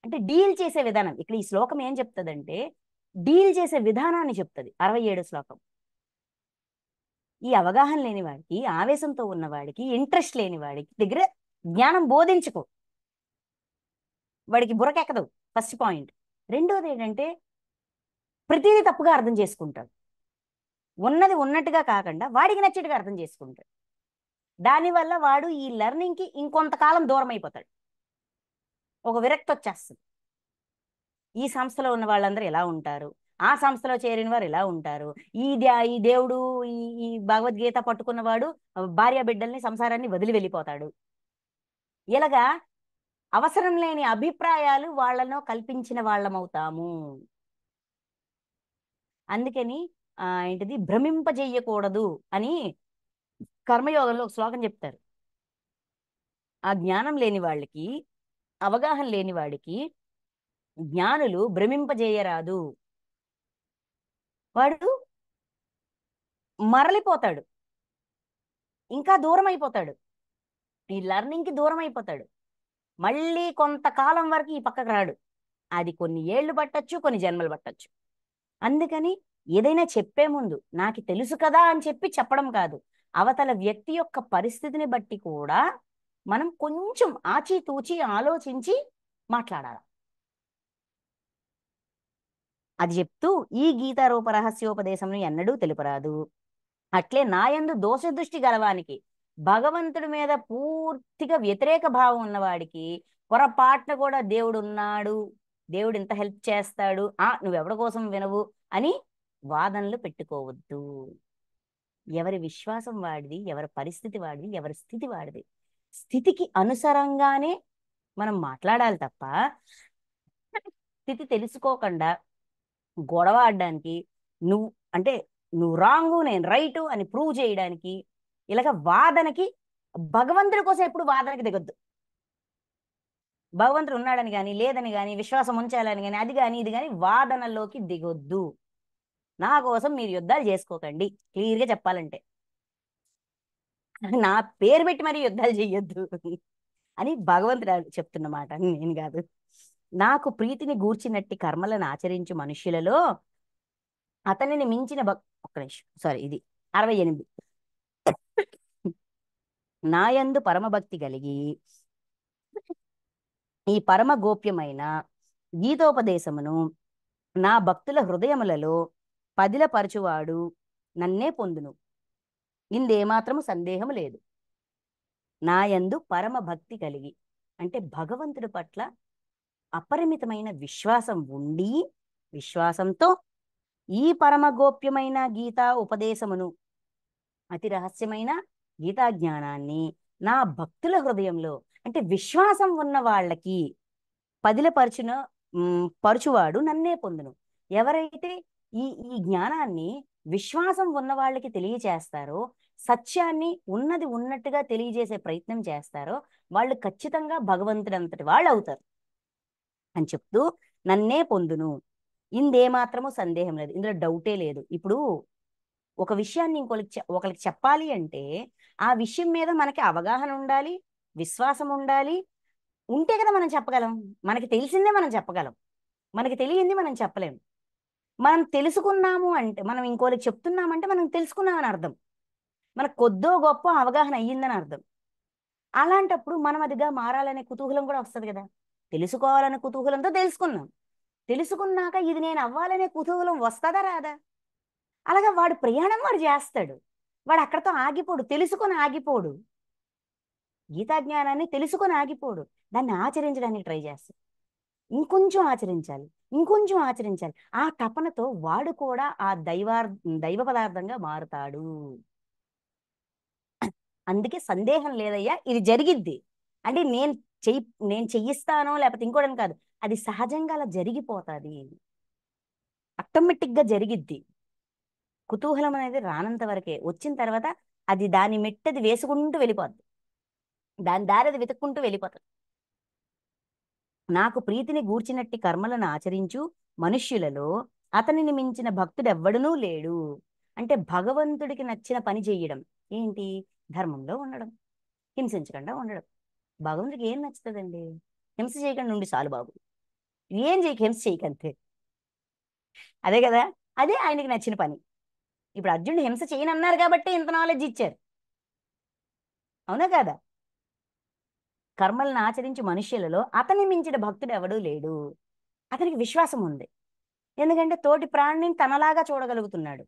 అంటే డీల్ చేసే విధానం ఇక్కడ ఈ శ్లోకం ఏం చెప్తుందంటే డీల్ చేసే విధానాన్ని చెప్తుంది 67 శ్లోకం. ఈ అవగాహన లేని వాడికి, ఆవేశంతో ఉన్నవాడికి, ఇంట్రెస్ట్ లేని వాడికి దగ్గర జ్ఞానం బోధించుకో, వాడికి బుర్రకెక్కదు. First point. రెండోది ఏంటంటే ప్రతిదీ తప్పుగా అర్థం చేసుకుంటాడు. ఉన్నది ఉన్నట్టుగా కాకుండా వాడికి నచ్చేట్టుగా అర్థం చేసుకుంటాడు. దానివల్ల వాడు ఈ లెర్నింగ్కి ఇంకొంతకాలం దూరం అయిపోతాడు, ఒక విరక్తి వచ్చేస్తుంది. ఈ సంస్థలో ఉన్న వాళ్ళందరూ ఎలా ఉంటారు, ఆ సంస్థలో చేరిన వారు ఎలా ఉంటారు, ఈ దేవుడు ఈ భగవద్గీత పట్టుకున్నవాడు భార్య బిడ్డల్ని సంసారాన్ని వదిలి వెళ్ళిపోతాడు. ఇలాగా అవసరం లేని అభిప్రాయాలు వాళ్ళను కల్పించిన వాళ్ళమవుతాము. అందుకని ఏంటిది భ్రమింపజేయకూడదు అని కర్మయోగంలో ఒక శ్లోకం చెప్తారు. ఆ జ్ఞానం లేని వాళ్ళకి, అవగాహన లేని వాడికి జ్ఞానులు భ్రమింపజేయరాదు. వాడు మరలిపోతాడు, ఇంకా దూరం అయిపోతాడు, ఈ లెర్నింగ్కి దూరం అయిపోతాడు. మళ్ళీ కొంతకాలం వరకు ఈ పక్కకు రాడు. అది కొన్ని ఏళ్ళు పట్టచ్చు, కొన్ని జన్మలు పట్టచ్చు. అందుకని ఏదైనా చెప్పే ముందు నాకు తెలుసు కదా అని చెప్పి చెప్పడం కాదు, అవతల వ్యక్తి యొక్క పరిస్థితిని బట్టి కూడా మనం కొంచెం ఆచితూచి ఆలోచించి మాట్లాడాలి. అది చెప్తూ ఈ గీతారూప రహస్యోపదేశంను ఎన్నడూ తెలుపరాదు. అట్లే నాయందు దోషదృష్టి గలవానికి, భగవంతుడి మీద పూర్తిగా వ్యతిరేక భావం ఉన్నవాడికి పొరపాటున కూడా దేవుడు ఉన్నాడు, దేవుడు ఇంత హెల్ప్ చేస్తాడు, నువ్వెవడి కోసం వినవు అని వాదనలు పెట్టుకోవద్దు. ఎవరి విశ్వాసం వాడిది, ఎవరి పరిస్థితి వాడిది, ఎవరి స్థితి వాడిది. స్థితికి అనుసరంగానే మనం మాట్లాడాలి తప్ప స్థితి తెలుసుకోకుండా గొడవ ఆడడానికి, నువ్వు అంటే నువ్వు రాంగు నేను రైటు అని ప్రూవ్ చేయడానికి, ఇలాగ వాదనకి, భగవంతుడి కోసం ఎప్పుడు వాదనకి దిగొద్దు. భగవంతుడు ఉన్నాడని కానీ, లేదని కానీ, విశ్వాసం ఉంచాలని కానీ, అది కానీ ఇది కానీ వాదనలోకి దిగొద్దు. నా కోసం మీరు యుద్ధాలు చేసుకోకండి, క్లియర్గా చెప్పాలంటే. నా పేరు పెట్టి మరి యుద్ధాలు చెయ్యొద్దు అని భగవంతుడు చెప్తున్నమాట, నేను కాదు. నాకు ప్రీతిని గూర్చినట్టి కర్మలను ఆచరించు మనుష్యులలో అతనిని మించిన ఒక్క నిమిషం, సారీ, ఇది 68. నాయందు పరమభక్తి కలిగి ఈ పరమ గోప్యమైన గీతోపదేశమును నా భక్తుల హృదయములలో పదిలపరచువాడు నన్నే పొందును, ఇందేమాత్రము సందేహము లేదు. నాయందు పరమ భక్తి కలిగి అంటే భగవంతుడి పట్ల అపరిమితమైన విశ్వాసం ఉండి, విశ్వాసంతో ఈ పరమ గోప్యమైన గీతా ఉపదేశమును, అతి రహస్యమైన గీతా జ్ఞానాన్ని నా భక్తుల హృదయంలో అంటే విశ్వాసం ఉన్న వాళ్ళకి పరుచువాడు నన్నే పొందును. ఎవరైతే ఈ ఈ జ్ఞానాన్ని విశ్వాసం ఉన్న వాళ్ళకి తెలియచేస్తారో, సత్యాన్ని ఉన్నది ఉన్నట్టుగా తెలియజేసే ప్రయత్నం చేస్తారో, వాళ్ళు ఖచ్చితంగా భగవంతుడంతటి వాళ్ళు అవుతారు అని చెప్తూ నన్నే పొందును, ఇందేమాత్రము సందేహం లేదు, ఇందులో డౌటే లేదు. ఇప్పుడు ఒక విషయాన్ని ఒకరికి చెప్పాలి అంటే ఆ విషయం మీద మనకి అవగాహన ఉండాలి, విశ్వాసం ఉండాలి. ఉంటే కదా మనం చెప్పగలం. మనకి తెలిసిందే మనం చెప్పగలం, మనకి తెలియంది మనం చెప్పలేం. మనం తెలుసుకున్నాము అంటే, మనం ఇంకోరికి చెప్తున్నామంటే మనం తెలుసుకున్నామని అర్థం, మనకు కొద్దో గొప్ప అవగాహన అయ్యిందని అర్థం. అలాంటప్పుడు మనం అదిగా మారాలనే కుతూహలం కూడా వస్తుంది కదా. తెలుసుకోవాలనే కుతూహలంతో తెలుసుకున్నాం. తెలుసుకున్నాక ఇది నేను అవ్వాలనే కుతూహలం వస్తుందా రాదా? అలాగా వాడు ప్రయాణం వాడు చేస్తాడు. వాడు అక్కడతో ఆగిపోడు, తెలుసుకొని ఆగిపోడు. గీతా జ్ఞానాన్ని తెలుసుకొని ఆగిపోడు, దాన్ని ఆచరించడానికి ట్రై చేస్తాడు. ఇంకొంచెం ఆచరించాలి, ఇంకొంచెం ఆచరించాలి. ఆ తపనతో వాడు కూడా ఆ దైవ పదార్థంగా మారుతాడు. అందుకే సందేహం లేదయ్యా, ఇది జరిగిద్ది. అంటే చెయ్యి నేను చెయ్యిస్తానో లేకపోతే ఇంకోటని కాదు, అది సహజంగా అలా జరిగిపోతుంది, ఆటోమేటిక్గా జరిగిద్ది. కుతూహలం అనేది రానంత వరకే, వచ్చిన తర్వాత అది దాని మెట్టది వేసుకుంటూ వెళ్ళిపోద్ది, దాని దారి అది వెతుక్కుంటూ వెళ్ళిపోతుంది. నాకు ప్రీతిని గూర్చినట్టి కర్మలను ఆచరించు మనుష్యులలో అతనిని మించిన భక్తుడెవ్వడునూ లేడు. అంటే భగవంతుడికి నచ్చిన పని చేయడం ఏంటి? ధర్మంలో ఉండడం, హింసించకుండా ఉండడం. భగవంతుడికి ఏం నచ్చుతుందండి? హింస చేయకుండా ఉండి చాలు బాబు, ఏం చేయక హింస చేయకంతే. అదే కదా, అదే ఆయనకి నచ్చిన పని. ఇప్పుడు అర్జునుడు హింస చేయనన్నారు కాబట్టి ఇంత నాలెడ్జ్ ఇచ్చారు, అవునా కదా? కర్మలను ఆచరించి మనుష్యులలో అతని మించిన భక్తుడు ఎవడూ లేడు. అతనికి విశ్వాసం ఉంది, ఎందుకంటే తోటి ప్రాణిని తనలాగా చూడగలుగుతున్నాడు.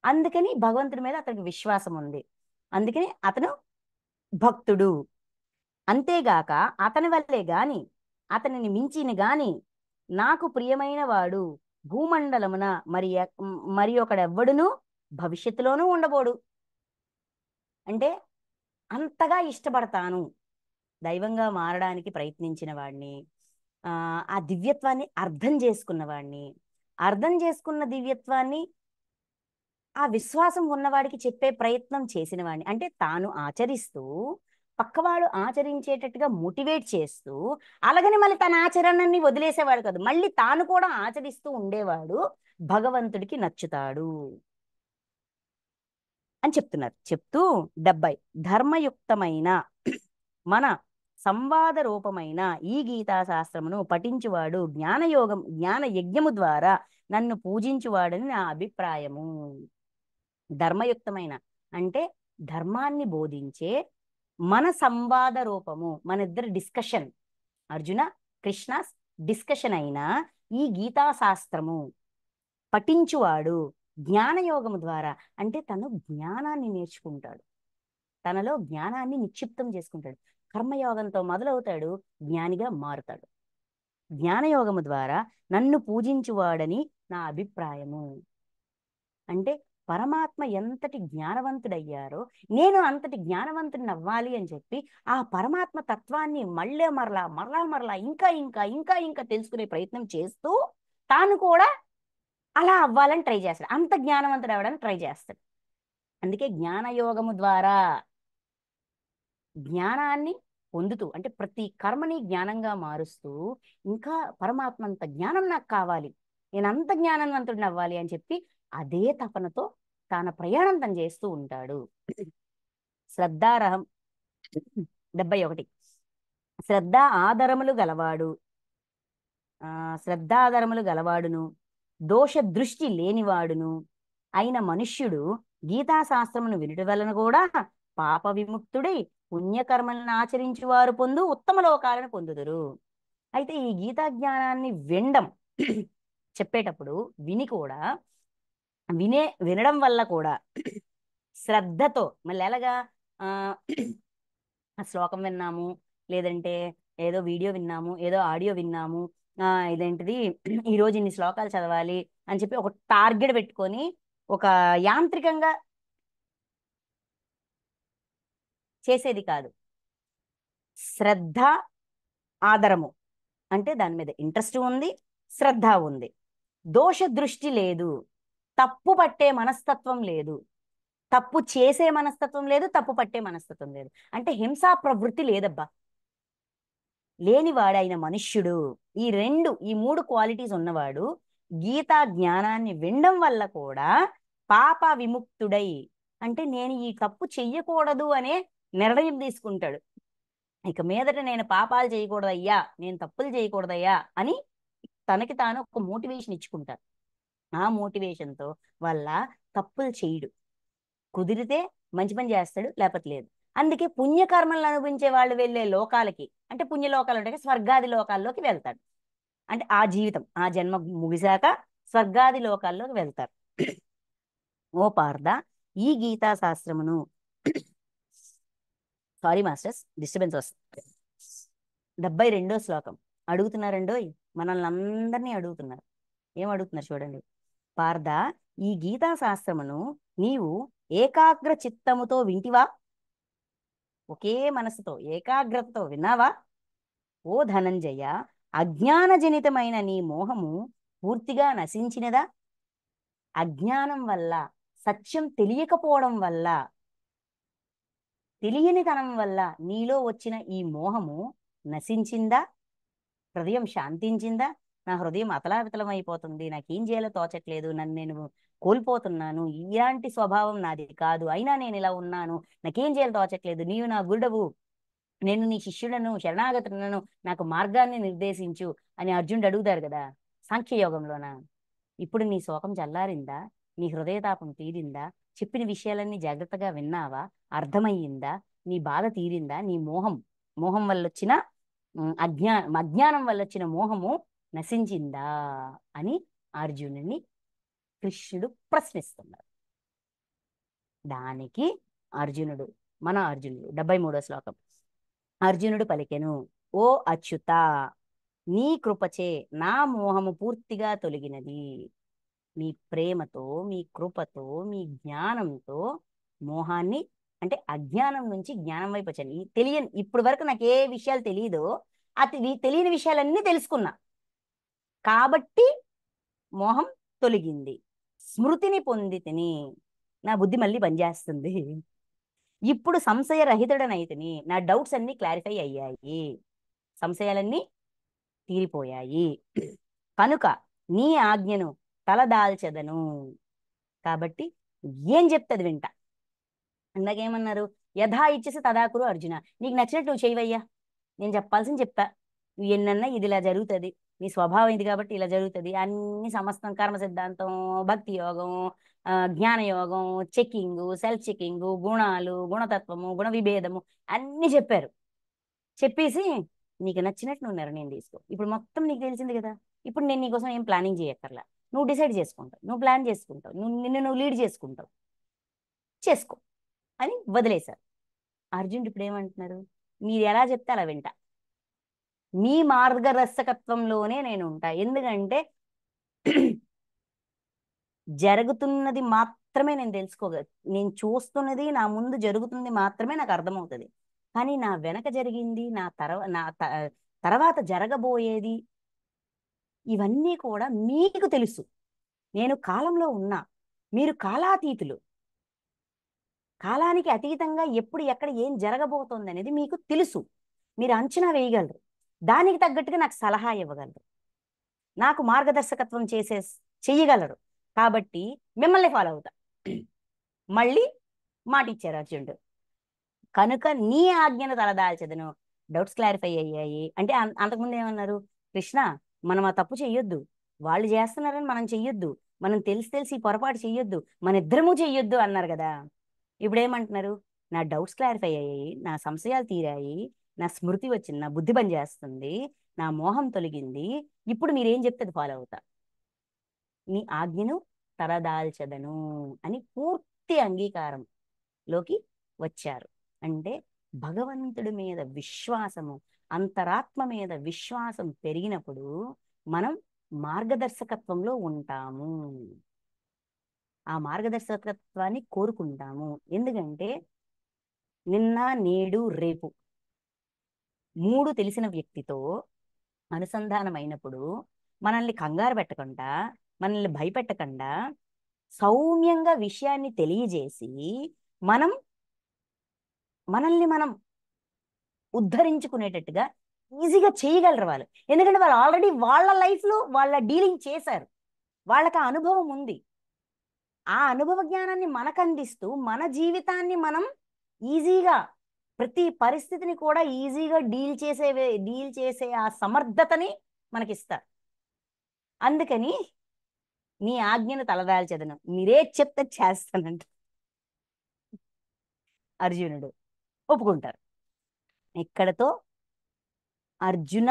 అందుకని భగవంతుడి మీద అతనికి విశ్వాసం ఉంది, అందుకని అతను భక్తుడు. అంతేగాక అతని వల్లే గాని అతనిని మించిన గాని నాకు ప్రియమైన వాడు భూమండలమున మరి ఒకడెవ్వడును భవిష్యత్తులోనూ ఉండబోడు. అంటే అంతగా ఇష్టపడతాను దైవంగా మారడానికి ప్రయత్నించిన వాడిని, ఆ దివ్యత్వాన్ని అర్థం చేసుకున్న వాడిని, అర్థం చేసుకున్న దివ్యత్వాన్ని ఆ విశ్వాసం ఉన్నవాడికి చెప్పే ప్రయత్నం చేసిన వాడిని. అంటే తాను ఆచరిస్తూ పక్కవాడు ఆచరించేటట్టుగా మోటివేట్ చేస్తూ, అలాగని మళ్ళీ తన ఆచరణని వదిలేసేవాడు కాదు, మళ్ళీ తాను కూడా ఆచరిస్తూ ఉండేవాడు భగవంతుడికి నచ్చుతాడు అని చెప్తున్నారు. చెప్తూ 70 ధర్మయుక్తమైన మన సంవాద రూపమైన ఈ గీతా శాస్త్రమును పఠించువాడు జ్ఞాన యజ్ఞము ద్వారా నన్ను పూజించువాడని నా అభిప్రాయము. ధర్మయుక్తమైన అంటే ధర్మాన్ని బోధించే మన సంవాద రూపము, మన ఇద్దరు డిస్కషన్, అర్జున కృష్ణ డిస్కషన్ అయిన ఈ గీతా శాస్త్రము పఠించువాడు జ్ఞానయోగము ద్వారా, అంటే తను జ్ఞానాన్ని నేర్చుకుంటాడు, తనలో జ్ఞానాన్ని నిక్షిప్తం చేసుకుంటాడు. కర్మయోగంతో మొదలవుతాడు, జ్ఞానిగా మారుతాడు. జ్ఞానయోగము ద్వారా నన్ను పూజించువాడని నా అభిప్రాయము. అంటే పరమాత్మ ఎంతటి జ్ఞానవంతుడయ్యారో నేను అంతటి జ్ఞానవంతుడిని అవ్వాలి అని చెప్పి ఆ పరమాత్మ తత్వాన్ని మళ్ళీ మరలా మరలా మరలా ఇంకా ఇంకా ఇంకా ఇంకా తెలుసుకునే ప్రయత్నం చేస్తూ తాను కూడా అలా అవ్వాలని ట్రై చేస్తాడు, అంత జ్ఞానవంతుడు అవ్వడానికి ట్రై చేస్తాడు. అందుకే జ్ఞానయోగము ద్వారా జ్ఞానాన్ని పొందుతూ, అంటే ప్రతి కర్మని జ్ఞానంగా మారుస్తూ, ఇంకా పరమాత్మ అంత జ్ఞానం నాకు కావాలి, నేను అంత జ్ఞానవంతుడిని అవ్వాలి అని చెప్పి అదే తపనతో తన ప్రయాణం తను చేస్తూ ఉంటాడు. శ్రద్ధారహం 71 శ్రద్ధ ఆదరములు గలవాడు, శ్రద్ధాదరములు గలవాడును దోష దృష్టి లేనివాడును అయిన మనుష్యుడు గీతాశాస్త్రమును వినుట వలన కూడా పాప విముక్తుడై పుణ్యకర్మలను ఆచరించి వారు పొందు ఉత్తమ లోకాలను పొందుదురు. అయితే ఈ గీతా జ్ఞానాన్ని వినడం చెప్పేటప్పుడు విని కూడా వినడం వల్ల కూడా శ్రద్ధతో మళ్ళీ ఎలాగా, ఆ శ్లోకం విన్నాము, లేదంటే ఏదో వీడియో విన్నాము, ఏదో ఆడియో విన్నాము, ఇదేంటిది ఈరోజు ఇన్ని శ్లోకాలు చదవాలి అని చెప్పి ఒక టార్గెట్ పెట్టుకొని ఒక యాంత్రికంగా చేసేది కాదు. శ్రద్ధ ఆదరము అంటే దాని మీద ఇంట్రెస్ట్ ఉంది, శ్రద్ధ ఉంది, దోష దృష్టి లేదు, తప్పు పట్టే మనస్తత్వం లేదు, తప్పు చేసే మనస్తత్వం లేదు, తప్పు పట్టే మనస్తత్వం లేదు, అంటే హింసా ప్రవృత్తి లేదబ్బా. లేనివాడైన మనుష్యుడు, ఈ మూడు క్వాలిటీస్ ఉన్నవాడు గీతా జ్ఞానాన్ని వినడం వల్ల కూడా పాప విముక్తుడై, అంటే నేను ఈ తప్పు చెయ్యకూడదు అనే నిర్ణయం తీసుకుంటాడు. ఇక మీదట నేను పాపాలు చేయకూడదయ్యా, నేను తప్పులు చేయకూడదయ్యా అని తనకి తాను ఒక మోటివేషన్ ఇచ్చుకుంటారు. ఆ మోటివేషన్తో వల్ల తప్పులు చేయడు, కుదిరితే మంచి పని చేస్తాడు, లేకపోతే లేదు. అందుకే పుణ్యకర్మలను అనుభవించే వాళ్ళు వెళ్ళే లోకాలకి, అంటే పుణ్యలోకాలు అంటే స్వర్గాది లోకాల్లోకి వెళ్తాడు. అంటే ఆ జీవితం, ఆ జన్మ ముగిశాక స్వర్గాది లోకాల్లోకి వెళ్తారు. ఓ పార్థ, ఈ గీతా శాస్త్రమును, సారీ మాస్టర్స్, డిస్టర్బెన్స్ వస్తుంది. 72వ శ్లోకం అడుగుతున్నారండోయ్, మనల్ని అందరినీ అడుగుతున్నారు. ఏం అడుగుతున్నారు చూడండి. పార్థ, ఈ గీతా శాస్త్రమును నీవు ఏకాగ్ర చిత్తముతో వింటివా? ఒకే మనసుతో ఏకాగ్రతతో విన్నావా? ఓ ధనంజయ, అజ్ఞానజనితమైన నీ మోహము పూర్తిగా నశించినదా? అజ్ఞానం వల్ల, సత్యం తెలియకపోవడం వల్ల, తెలియనితనం వల్ల నీలో వచ్చిన ఈ మోహము నశించిందా? హృదయం శాంతించిందా? నా హృదయం అతలావితలం అయిపోతుంది, నాకేం చేయాలో తోచట్లేదు, నన్ను నేను కోల్పోతున్నాను, ఇలాంటి స్వభావం నాది కాదు, అయినా నేను ఇలా ఉన్నాను, నాకేం చేయాలో తోచట్లేదు, నీవు నా గురుడవు, నేను నీ శిష్యుడను, శరణాగతులను, నాకు మార్గాన్ని నిర్దేశించు అని అర్జునుడు అడుగుతారు కదా సాంఖ్యయోగంలోన. ఇప్పుడు నీ శోకం చల్లారిందా? నీ హృదయతాపం తీరిందా? చెప్పిన విషయాలన్నీ జాగ్రత్తగా విన్నావా? అర్థమయ్యిందా? నీ బాధ తీరిందా? నీ మోహం వల్ల వచ్చిన అజ్ఞానం వల్ల వచ్చిన మోహము నశించిందా అని అర్జునుడిని కృష్ణుడు ప్రశ్నిస్తున్నాడు. దానికి అర్జునుడు, మన అర్జునుడు 73వ శ్లోకం, అర్జునుడు పలికెను, ఓ అచ్యుత, నీ కృపచే నా మోహము పూర్తిగా తొలగినది. మీ ప్రేమతో, మీ కృపతో, మీ జ్ఞానంతో మోహాన్ని, అంటే అజ్ఞానం నుంచి జ్ఞానం వైపు వచ్చాను. తెలియని, ఇప్పుడు వరకు నాకు ఏ విషయాలు తెలియదో తెలియని విషయాలన్నీ తెలుసుకున్నా కాబట్టి మోహం తొలగింది. స్మృతిని పొంది తిని నా బుద్ధి మళ్ళీ పనిచేస్తుంది. ఇప్పుడు సంశయరహితుడనైతిని, నా డౌట్స్ అన్ని క్లారిఫై అయ్యాయి, సంశయాలన్నీ తీరిపోయాయి. కనుక నీ ఆజ్ఞను తలదాల్చెదను. కాబట్టి ఏం చెప్తుంది వింట. ఇందాకేమన్నారు? యథా ఇచ్చేసి తదాకురు అర్జున, నీకు నచ్చినట్టు నువ్వు చేయవయ్యా, నేను చెప్పాల్సింది చెప్పా, నువ్వు ఎన్నన్నా ఇది ఇలా జరుగుతుంది, నీ స్వభావం ఇది కాబట్టి ఇలా జరుగుతుంది, అన్ని సమస్తం కర్మ సిద్ధాంతం, భక్తి యోగం, జ్ఞాన యోగం, చెకింగ్, సెల్ఫ్ చెకింగ్, గుణాలు, గుణతత్వము, గుణ విభేదము అన్ని చెప్పారు. చెప్పేసి నీకు నచ్చినట్టు నువ్వు నిర్ణయం తీసుకో, ఇప్పుడు మొత్తం నీకు తెలిసింది కదా, ఇప్పుడు నేను నీకోసం ఏం ప్లానింగ్ చేయక్కర్లా, నువ్వు డిసైడ్ చేసుకుంటావు, నువ్వు ప్లాన్ చేసుకుంటావు, నిన్ను లీడ్ చేసుకుంటావు, చేసుకో అని వదిలేశారు. అర్జునుడు ఇప్పుడు ఏమంటున్నారు? మీరు ఎలా చెప్తే అలా వింటా, మీ మార్గదర్శకత్వంలోనే నేను ఉంటా. ఎందుకంటే జరుగుతున్నది మాత్రమే నేను నేను చూస్తున్నది నా ముందు జరుగుతుంది మాత్రమే నాకు అర్థమవుతుంది, కానీ నా వెనక జరిగింది, తర్వాత జరగబోయేది, ఇవన్నీ కూడా మీకు తెలుసు. నేను కాలంలో ఉన్నా, మీరు కాలాతీతులు, కాలానికి అతీతంగా ఎప్పుడు ఎక్కడ ఏం జరగబోతోంది అనేది మీకు తెలుసు, మీరు అంచనా వేయగలరు, దానికి తగ్గట్టుగా నాకు సలహా ఇవ్వగలరు, నాకు మార్గదర్శకత్వం చెయ్యగలరు. కాబట్టి మిమ్మల్ని ఫాలో అవుతా. మళ్ళీ మాట ఇచ్చారు అర్జునుడు. కనుక నీ ఆజ్ఞను తలదాల్చదను. డౌట్స్ క్లారిఫై అయ్యాయి. అంటే అంతకుముందు ఏమన్నారు? కృష్ణ, మనం ఆ తప్పు చెయ్యొద్దు, వాళ్ళు చేస్తున్నారని మనం చెయ్యొద్దు, మనం తెలిసి ఈ పొరపాటు చెయ్యొద్దు, మన ఇద్దరము చెయ్యొద్దు అన్నారు కదా. ఇప్పుడు ఏమంటున్నారు? నా డౌట్స్ క్లారిఫై అయ్యాయి, నా సంశయాలు తీరాయి, నా స్మృతి వచ్చింది, నా బుద్ధి పని చేస్తుంది, నా మోహం తొలగింది, ఇప్పుడు మీరేం చెప్తే అది ఫాలో అవుతా, నీ ఆజ్ఞను తలదాల్చదను అని పూర్తి అంగీకారంలోకి వచ్చారు. అంటే భగవంతుడి మీద విశ్వాసము, అంతరాత్మ మీద విశ్వాసం పెరిగినప్పుడు మనం మార్గదర్శకత్వంలో ఉంటాము, ఆ మార్గదర్శకత్వాన్ని కోరుకుంటాము. ఎందుకంటే నిన్న, నేడు, రేపు 3 తెలిసిన వ్యక్తితో అనుసంధానం అయినప్పుడు మనల్ని కంగారు పెట్టకుండా, మనల్ని భయపెట్టకుండా, సౌమ్యంగా విషయాన్ని తెలియజేసి మనం మనల్ని మనం ఉద్ధరించుకునేటట్టుగా ఈజీగా చేయగలరు వాళ్ళు. ఎందుకంటే వాళ్ళు ఆల్రెడీ వాళ్ళ లైఫ్లో వాళ్ళ డీలింగ్ చేశారు, వాళ్ళకి ఆ అనుభవం ఉంది. ఆ అనుభవ జ్ఞానాన్ని మనకు అందిస్తూ మన జీవితాన్ని మనం ఈజీగా, ప్రతి పరిస్థితిని కూడా ఈజీగా డీల్ చేసే ఆ సమర్థతని మనకిస్తారు. అందుకని నీ ఆజ్ఞను తలదాల్చెదను, మీరే చెప్తే చేస్తానంట అర్జునుడు. ఒప్పుకుంటారు. ఇక్కడతో అర్జున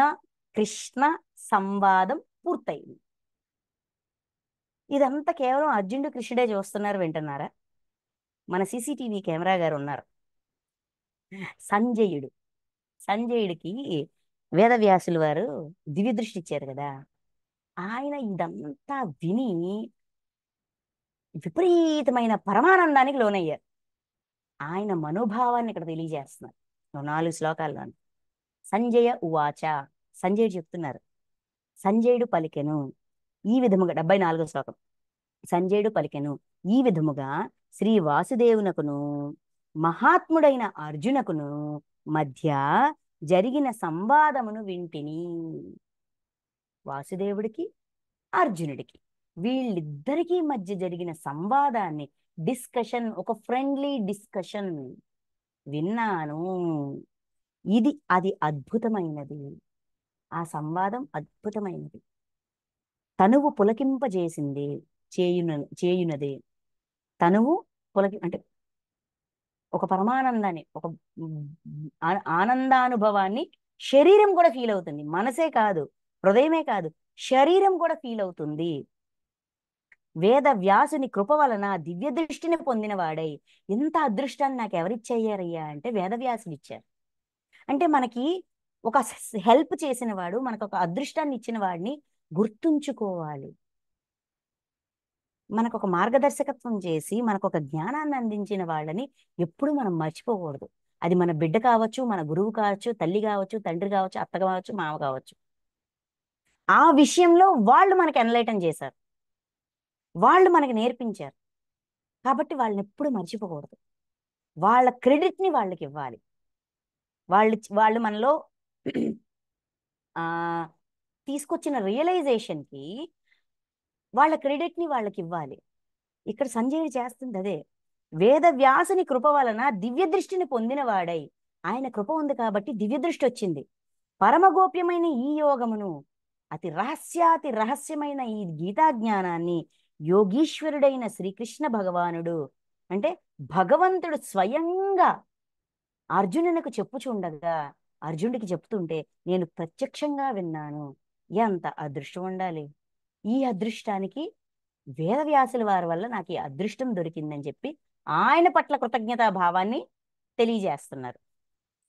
కృష్ణ సంవాదం పూర్తయింది. ఇదంతా కేవలం అర్జునుడు కృష్ణుడే చూస్తున్నారు, వింటున్నారా? మన సీసీటీవీ కెమెరా గారు ఉన్నారు, సంజయుడు. సంజయుడికి వేదవ్యాసులు వారు దివ్య దృష్టి ఇచ్చారు కదా, ఆయన ఇదంతా విని విపరీతమైన పరమానందానికి లోనయ్యారు. ఆయన మనోభావాన్ని ఇక్కడ తెలియజేస్తున్నారు 4 శ్లోకాల్లో. సంజయ ఉవాచ, సంజయుడు చెప్తున్నారు, సంజయుడు పలికెను ఈ విధముగా, 74వ శ్లోకం. సంజయుడు పలికెను ఈ విధముగా శ్రీ వాసుదేవునకును మహాత్ముడైన అర్జునకును మధ్య జరిగిన సంవాదమును వింటిని. వాసుదేవుడికి అర్జునుడికి వీళ్ళిద్దరికీ మధ్య జరిగిన సంవాదాన్ని, డిస్కషన్, ఒక ఫ్రెండ్లీ డిస్కషన్ విన్నాను. అది అద్భుతమైనది. ఆ సంవాదం అద్భుతమైనది, తనువు పులకింపజేసింది, చేయునదే. తనువు అంటే ఒక పరమానందాన్ని, ఒక ఆనందానుభవాన్ని శరీరం కూడా ఫీల్ అవుతుంది. మనసే కాదు, హృదయమే కాదు, శరీరం కూడా ఫీల్ అవుతుంది. వేద వ్యాసుని కృప వలన దివ్య దృష్టిని పొందిన వాడై, ఎంత అదృష్టాన్ని నాకు ఎవరిచ్చాయ్యారయ్యా అంటే వేదవ్యాసుడు ఇచ్చారు. అంటే మనకి ఒక హెల్ప్ చేసిన వాడు, మనకు ఒక అదృష్టాన్ని ఇచ్చిన వాడిని గుర్తుంచుకోవాలి. మనకు ఒక మార్గదర్శకత్వం చేసి మనకు ఒక జ్ఞానాన్ని అందించిన వాళ్ళని ఎప్పుడు మనం మర్చిపోకూడదు. అది మన బిడ్డ కావచ్చు, మన గురువు కావచ్చు, తల్లి కావచ్చు, తండ్రి కావచ్చు, అత్త కావచ్చు, మామ కావచ్చు. ఆ విషయంలో వాళ్ళు మనకి ఎన్లైటన్ చేశారు, వాళ్ళు మనకి నేర్పించారు. కాబట్టి వాళ్ళని ఎప్పుడు మర్చిపోకూడదు. వాళ్ళ క్రెడిట్ని వాళ్ళకి ఇవ్వాలి. వాళ్ళు మనలో ఆ తీసుకొచ్చిన రియలైజేషన్కి వాళ్ళ క్రెడిట్ని వాళ్ళకి ఇవ్వాలి. ఇక్కడ సంజయుడు చేస్తుంది అదే. వేదవ్యాసుని కృప వలన దివ్య దృష్టిని పొందిన వాడై, ఆయన కృప ఉంది కాబట్టి దివ్య దృష్టి వచ్చింది. పరమగోప్యమైన ఈ యోగమును, అతి రహస్యమైన ఈ గీతా జ్ఞానాన్ని యోగీశ్వరుడైన శ్రీకృష్ణ భగవానుడు, అంటే భగవంతుడు స్వయంగా అర్జునునికి చెప్పుచుండగా, అర్జునుడికి చెప్తుంటే నేను ప్రత్యక్షంగా విన్నాను. ఎంత అదృష్టం ఉండాలి! ఈ అదృష్టానికి వేదవ్యాసుల వారి వల్ల నాకు ఈ అదృష్టం దొరికిందని చెప్పి ఆయన పట్ల కృతజ్ఞతా భావాన్ని తెలియజేస్తున్నారు.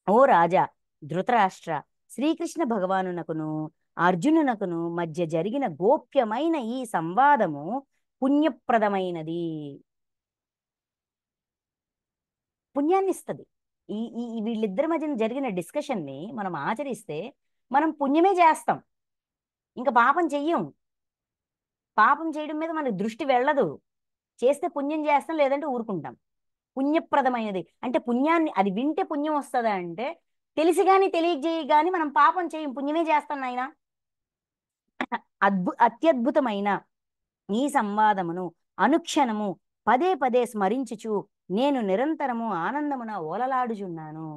ఓ రాజా ధృతరాష్ట్ర, శ్రీకృష్ణ భగవానునకును అర్జునునకును మధ్య జరిగిన గోప్యమైన ఈ సంవాదము పుణ్యప్రదమైనది, పుణ్యాన్ని ఇస్తుంది. వీళ్ళిద్దరి మధ్యన జరిగిన డిస్కషన్ని మనం ఆచరిస్తే మనం పుణ్యమే చేస్తాం, ఇంకా పాపం చెయ్యం. పాపం చేయడం మీద మనకు దృష్టి వెళ్ళదు. చేస్తే పుణ్యం చేస్తాం, లేదంటే ఊరుకుంటాం. పుణ్యప్రదమైనది అంటే పుణ్యాన్ని, అది వింటే పుణ్యం వస్తుందా అంటే, తెలిసి కానీ తెలియజేయ కానీ మనం పాపం చేయం, పుణ్యమే చేస్తాం నాయన. అత్యద్భుతమైన ఈ సంవాదమును అనుక్షణము పదే పదే స్మరించుచు నేను నిరంతరము ఆనందమున ఓలలాడుచున్నాను.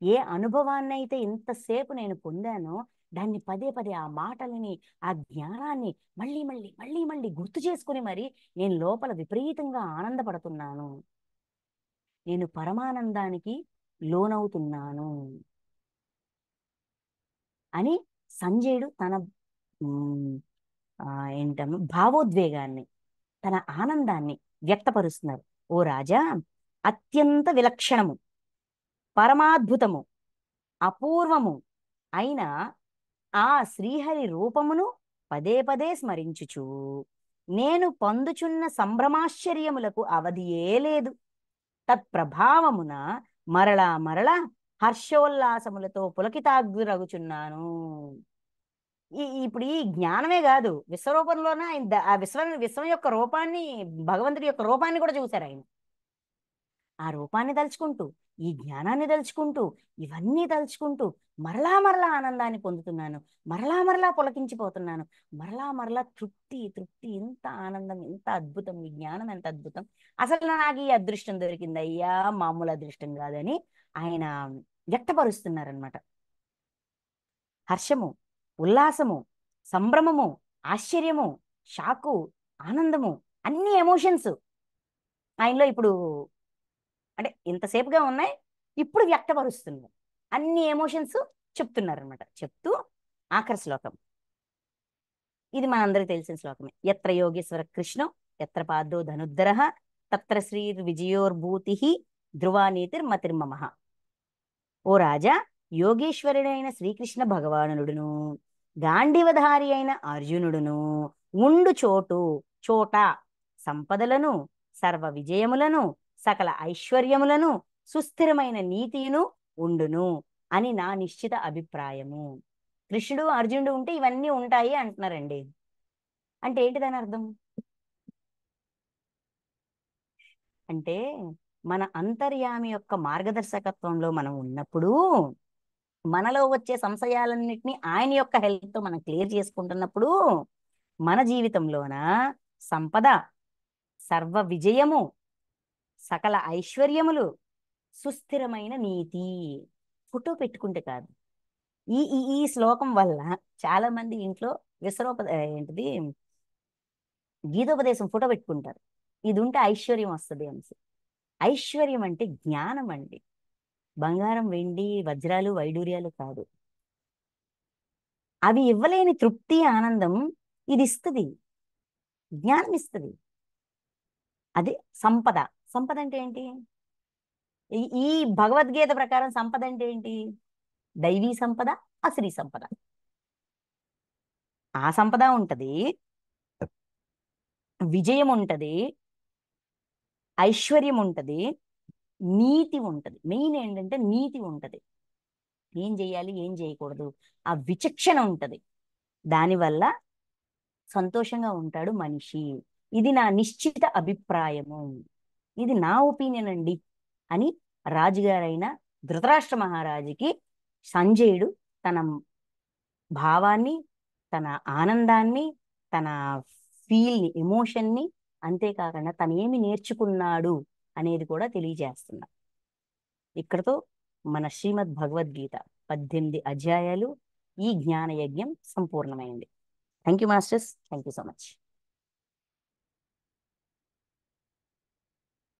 ఏ అనుభవాన్నైతే ఇంతసేపు నేను పొందానో దాన్ని పదే పదే, ఆ మాటలని, ఆ జ్ఞానాన్ని మళ్ళీ మళ్ళీ మళ్ళీ మళ్ళీ గుర్తు చేసుకుని మరి నేను లోపల విపరీతంగా ఆనందపడుతున్నాను. నేను పరమానందానికి లోనవుతున్నాను అని సంజయుడు తన ఏంటమ్మ భావోద్వేగాన్ని, తన ఆనందాన్ని వ్యక్తపరుస్తున్నారు. ఓ రాజా, అత్యంత విలక్షణము, పరమాద్భుతము, అపూర్వము అయిన ఆ శ్రీహరి రూపమును పదే పదే స్మరించుచు నేను పొందుచున్న సంభ్రమాశ్చర్యములకు అవధియే లేదు. తత్ప్రభావమున మరలా మరలా హర్షోల్లాసములతో పులకితాగ్రగుచున్నాను. ఇప్పుడు ఈ జ్ఞానమే కాదు, విశ్వరూపంలోనే ఆయన ఆ విశ్వం యొక్క రూపాన్ని, భగవంతుడి యొక్క రూపాన్ని కూడా చూశారు ఆయన. ఆ రూపాన్ని తలుచుకుంటూ, ఈ జ్ఞానాన్ని తలుచుకుంటూ, ఇవన్నీ తలుచుకుంటూ మరలా మరలా ఆనందాన్ని పొందుతున్నాను, మరలా మరలా పులకించిపోతున్నాను, మరలా మరలా తృప్తి తృప్తి. ఎంత ఆనందం, ఎంత అద్భుతం, ఈ జ్ఞానం ఎంత అద్భుతం! అసలు నాకు ఈ అదృష్టం దొరికింది అయ్యా, మామూలు అదృష్టం కాదని ఆయన వ్యక్తపరుస్తున్నారనమాట. హర్షము, ఉల్లాసము, సంభ్రమము, ఆశ్చర్యము, షాకు, ఆనందము, అన్ని ఎమోషన్స్ ఆయనలో ఇప్పుడు అంటే ఇంతసేపుగా ఉన్నాయి. ఇప్పుడు వ్యక్తపరుస్తున్నారు. అన్ని ఎమోషన్స్ చెప్తున్నారనమాట. చెప్తూ ఆఖరి శ్లోకం, ఇది మనందరికి తెలిసిన శ్లోకమే. ఎత్ర యోగేశ్వర కృష్ణం ఎత్ర పాదో ధనుద్ధర తత్ర శ్రీ విజయోర్భూతి ధ్రువానీతిర్మతిర్మమ. ఓ రాజా, యోగేశ్వరుడైన శ్రీకృష్ణ భగవానుడును గాంధీవధారి అయిన అర్జునుడును ఉండు చోట సంపదలను, సర్వ విజయములను, సకల ఐశ్వర్యములను, సుస్థిరమైన నీతియును ఉండును అని నా నిశ్చిత అభిప్రాయము. కృష్ణుడు అర్జునుడు ఉంటే ఇవన్నీ ఉంటాయి అంటున్నారండి. అంటే ఏంటి దాని అర్థం? అంటే మన అంతర్యామి యొక్క మార్గదర్శకత్వంలో మనం ఉన్నప్పుడు మనలో వచ్చే సంశయాలన్నింటినీ ఆయన యొక్క హెల్ప్తో మనం క్లియర్ చేసుకుంటున్నప్పుడు మన జీవితంలోన సంపద, సర్వ విజయము, సకల ఐశ్వర్యములు, సుస్థిరమైన నీతి. ఫోటో పెట్టుకుంటే కాదు. ఈ ఈ ఈ శ్లోకం వల్ల చాలా మంది ఇంట్లో ఏంటిది గీతోపదేశం ఫోటో పెట్టుకుంటారు. ఇది ఉంటే ఐశ్వర్యం వస్తుంది అనేసి. ఐశ్వర్యం అంటే జ్ఞానం అండి. బంగారం, వెండి, వజ్రాలు, వైడూర్యాలు కాదు. అవి ఇవ్వలేని తృప్తి, ఆనందం ఇది ఇస్తుంది. జ్ఞానం ఇస్తుంది. అది సంపద. సంపద అంటే ఏంటి? ఈ భగవద్గీత ప్రకారం సంపద అంటే ఏంటి? దైవీ సంపద, అసురీ సంపద. ఆ సంపద ఉంటది, విజయం ఉంటది, ఐశ్వర్యం ఉంటది, నీతి ఉంటది. మెయిన్ ఏంటంటే నీతి ఉంటది. ఏం చేయాలి, ఏం చేయకూడదు, ఆ విచక్షణ ఉంటది. దానివల్ల సంతోషంగా ఉంటాడు మనిషి. ఇది నా నిశ్చిత అభిప్రాయము, ఇది నా ఒపీనియన్ అండి అని రాజుగారైన ధృతరాష్ట్ర మహారాజుకి సంజయుడు తన భావాన్ని, తన ఆనందాన్ని, తన ఫీల్ని, ఎమోషన్ని, అంతేకాకుండా తను ఏమి నేర్చుకున్నాడు అనేది కూడా తెలియజేస్తున్నా. ఇక్కడతో మన శ్రీమద్ భగవద్గీత 18 అధ్యాయాలు, ఈ జ్ఞాన యజ్ఞం సంపూర్ణమైంది. Thank you masters. Thank you so much.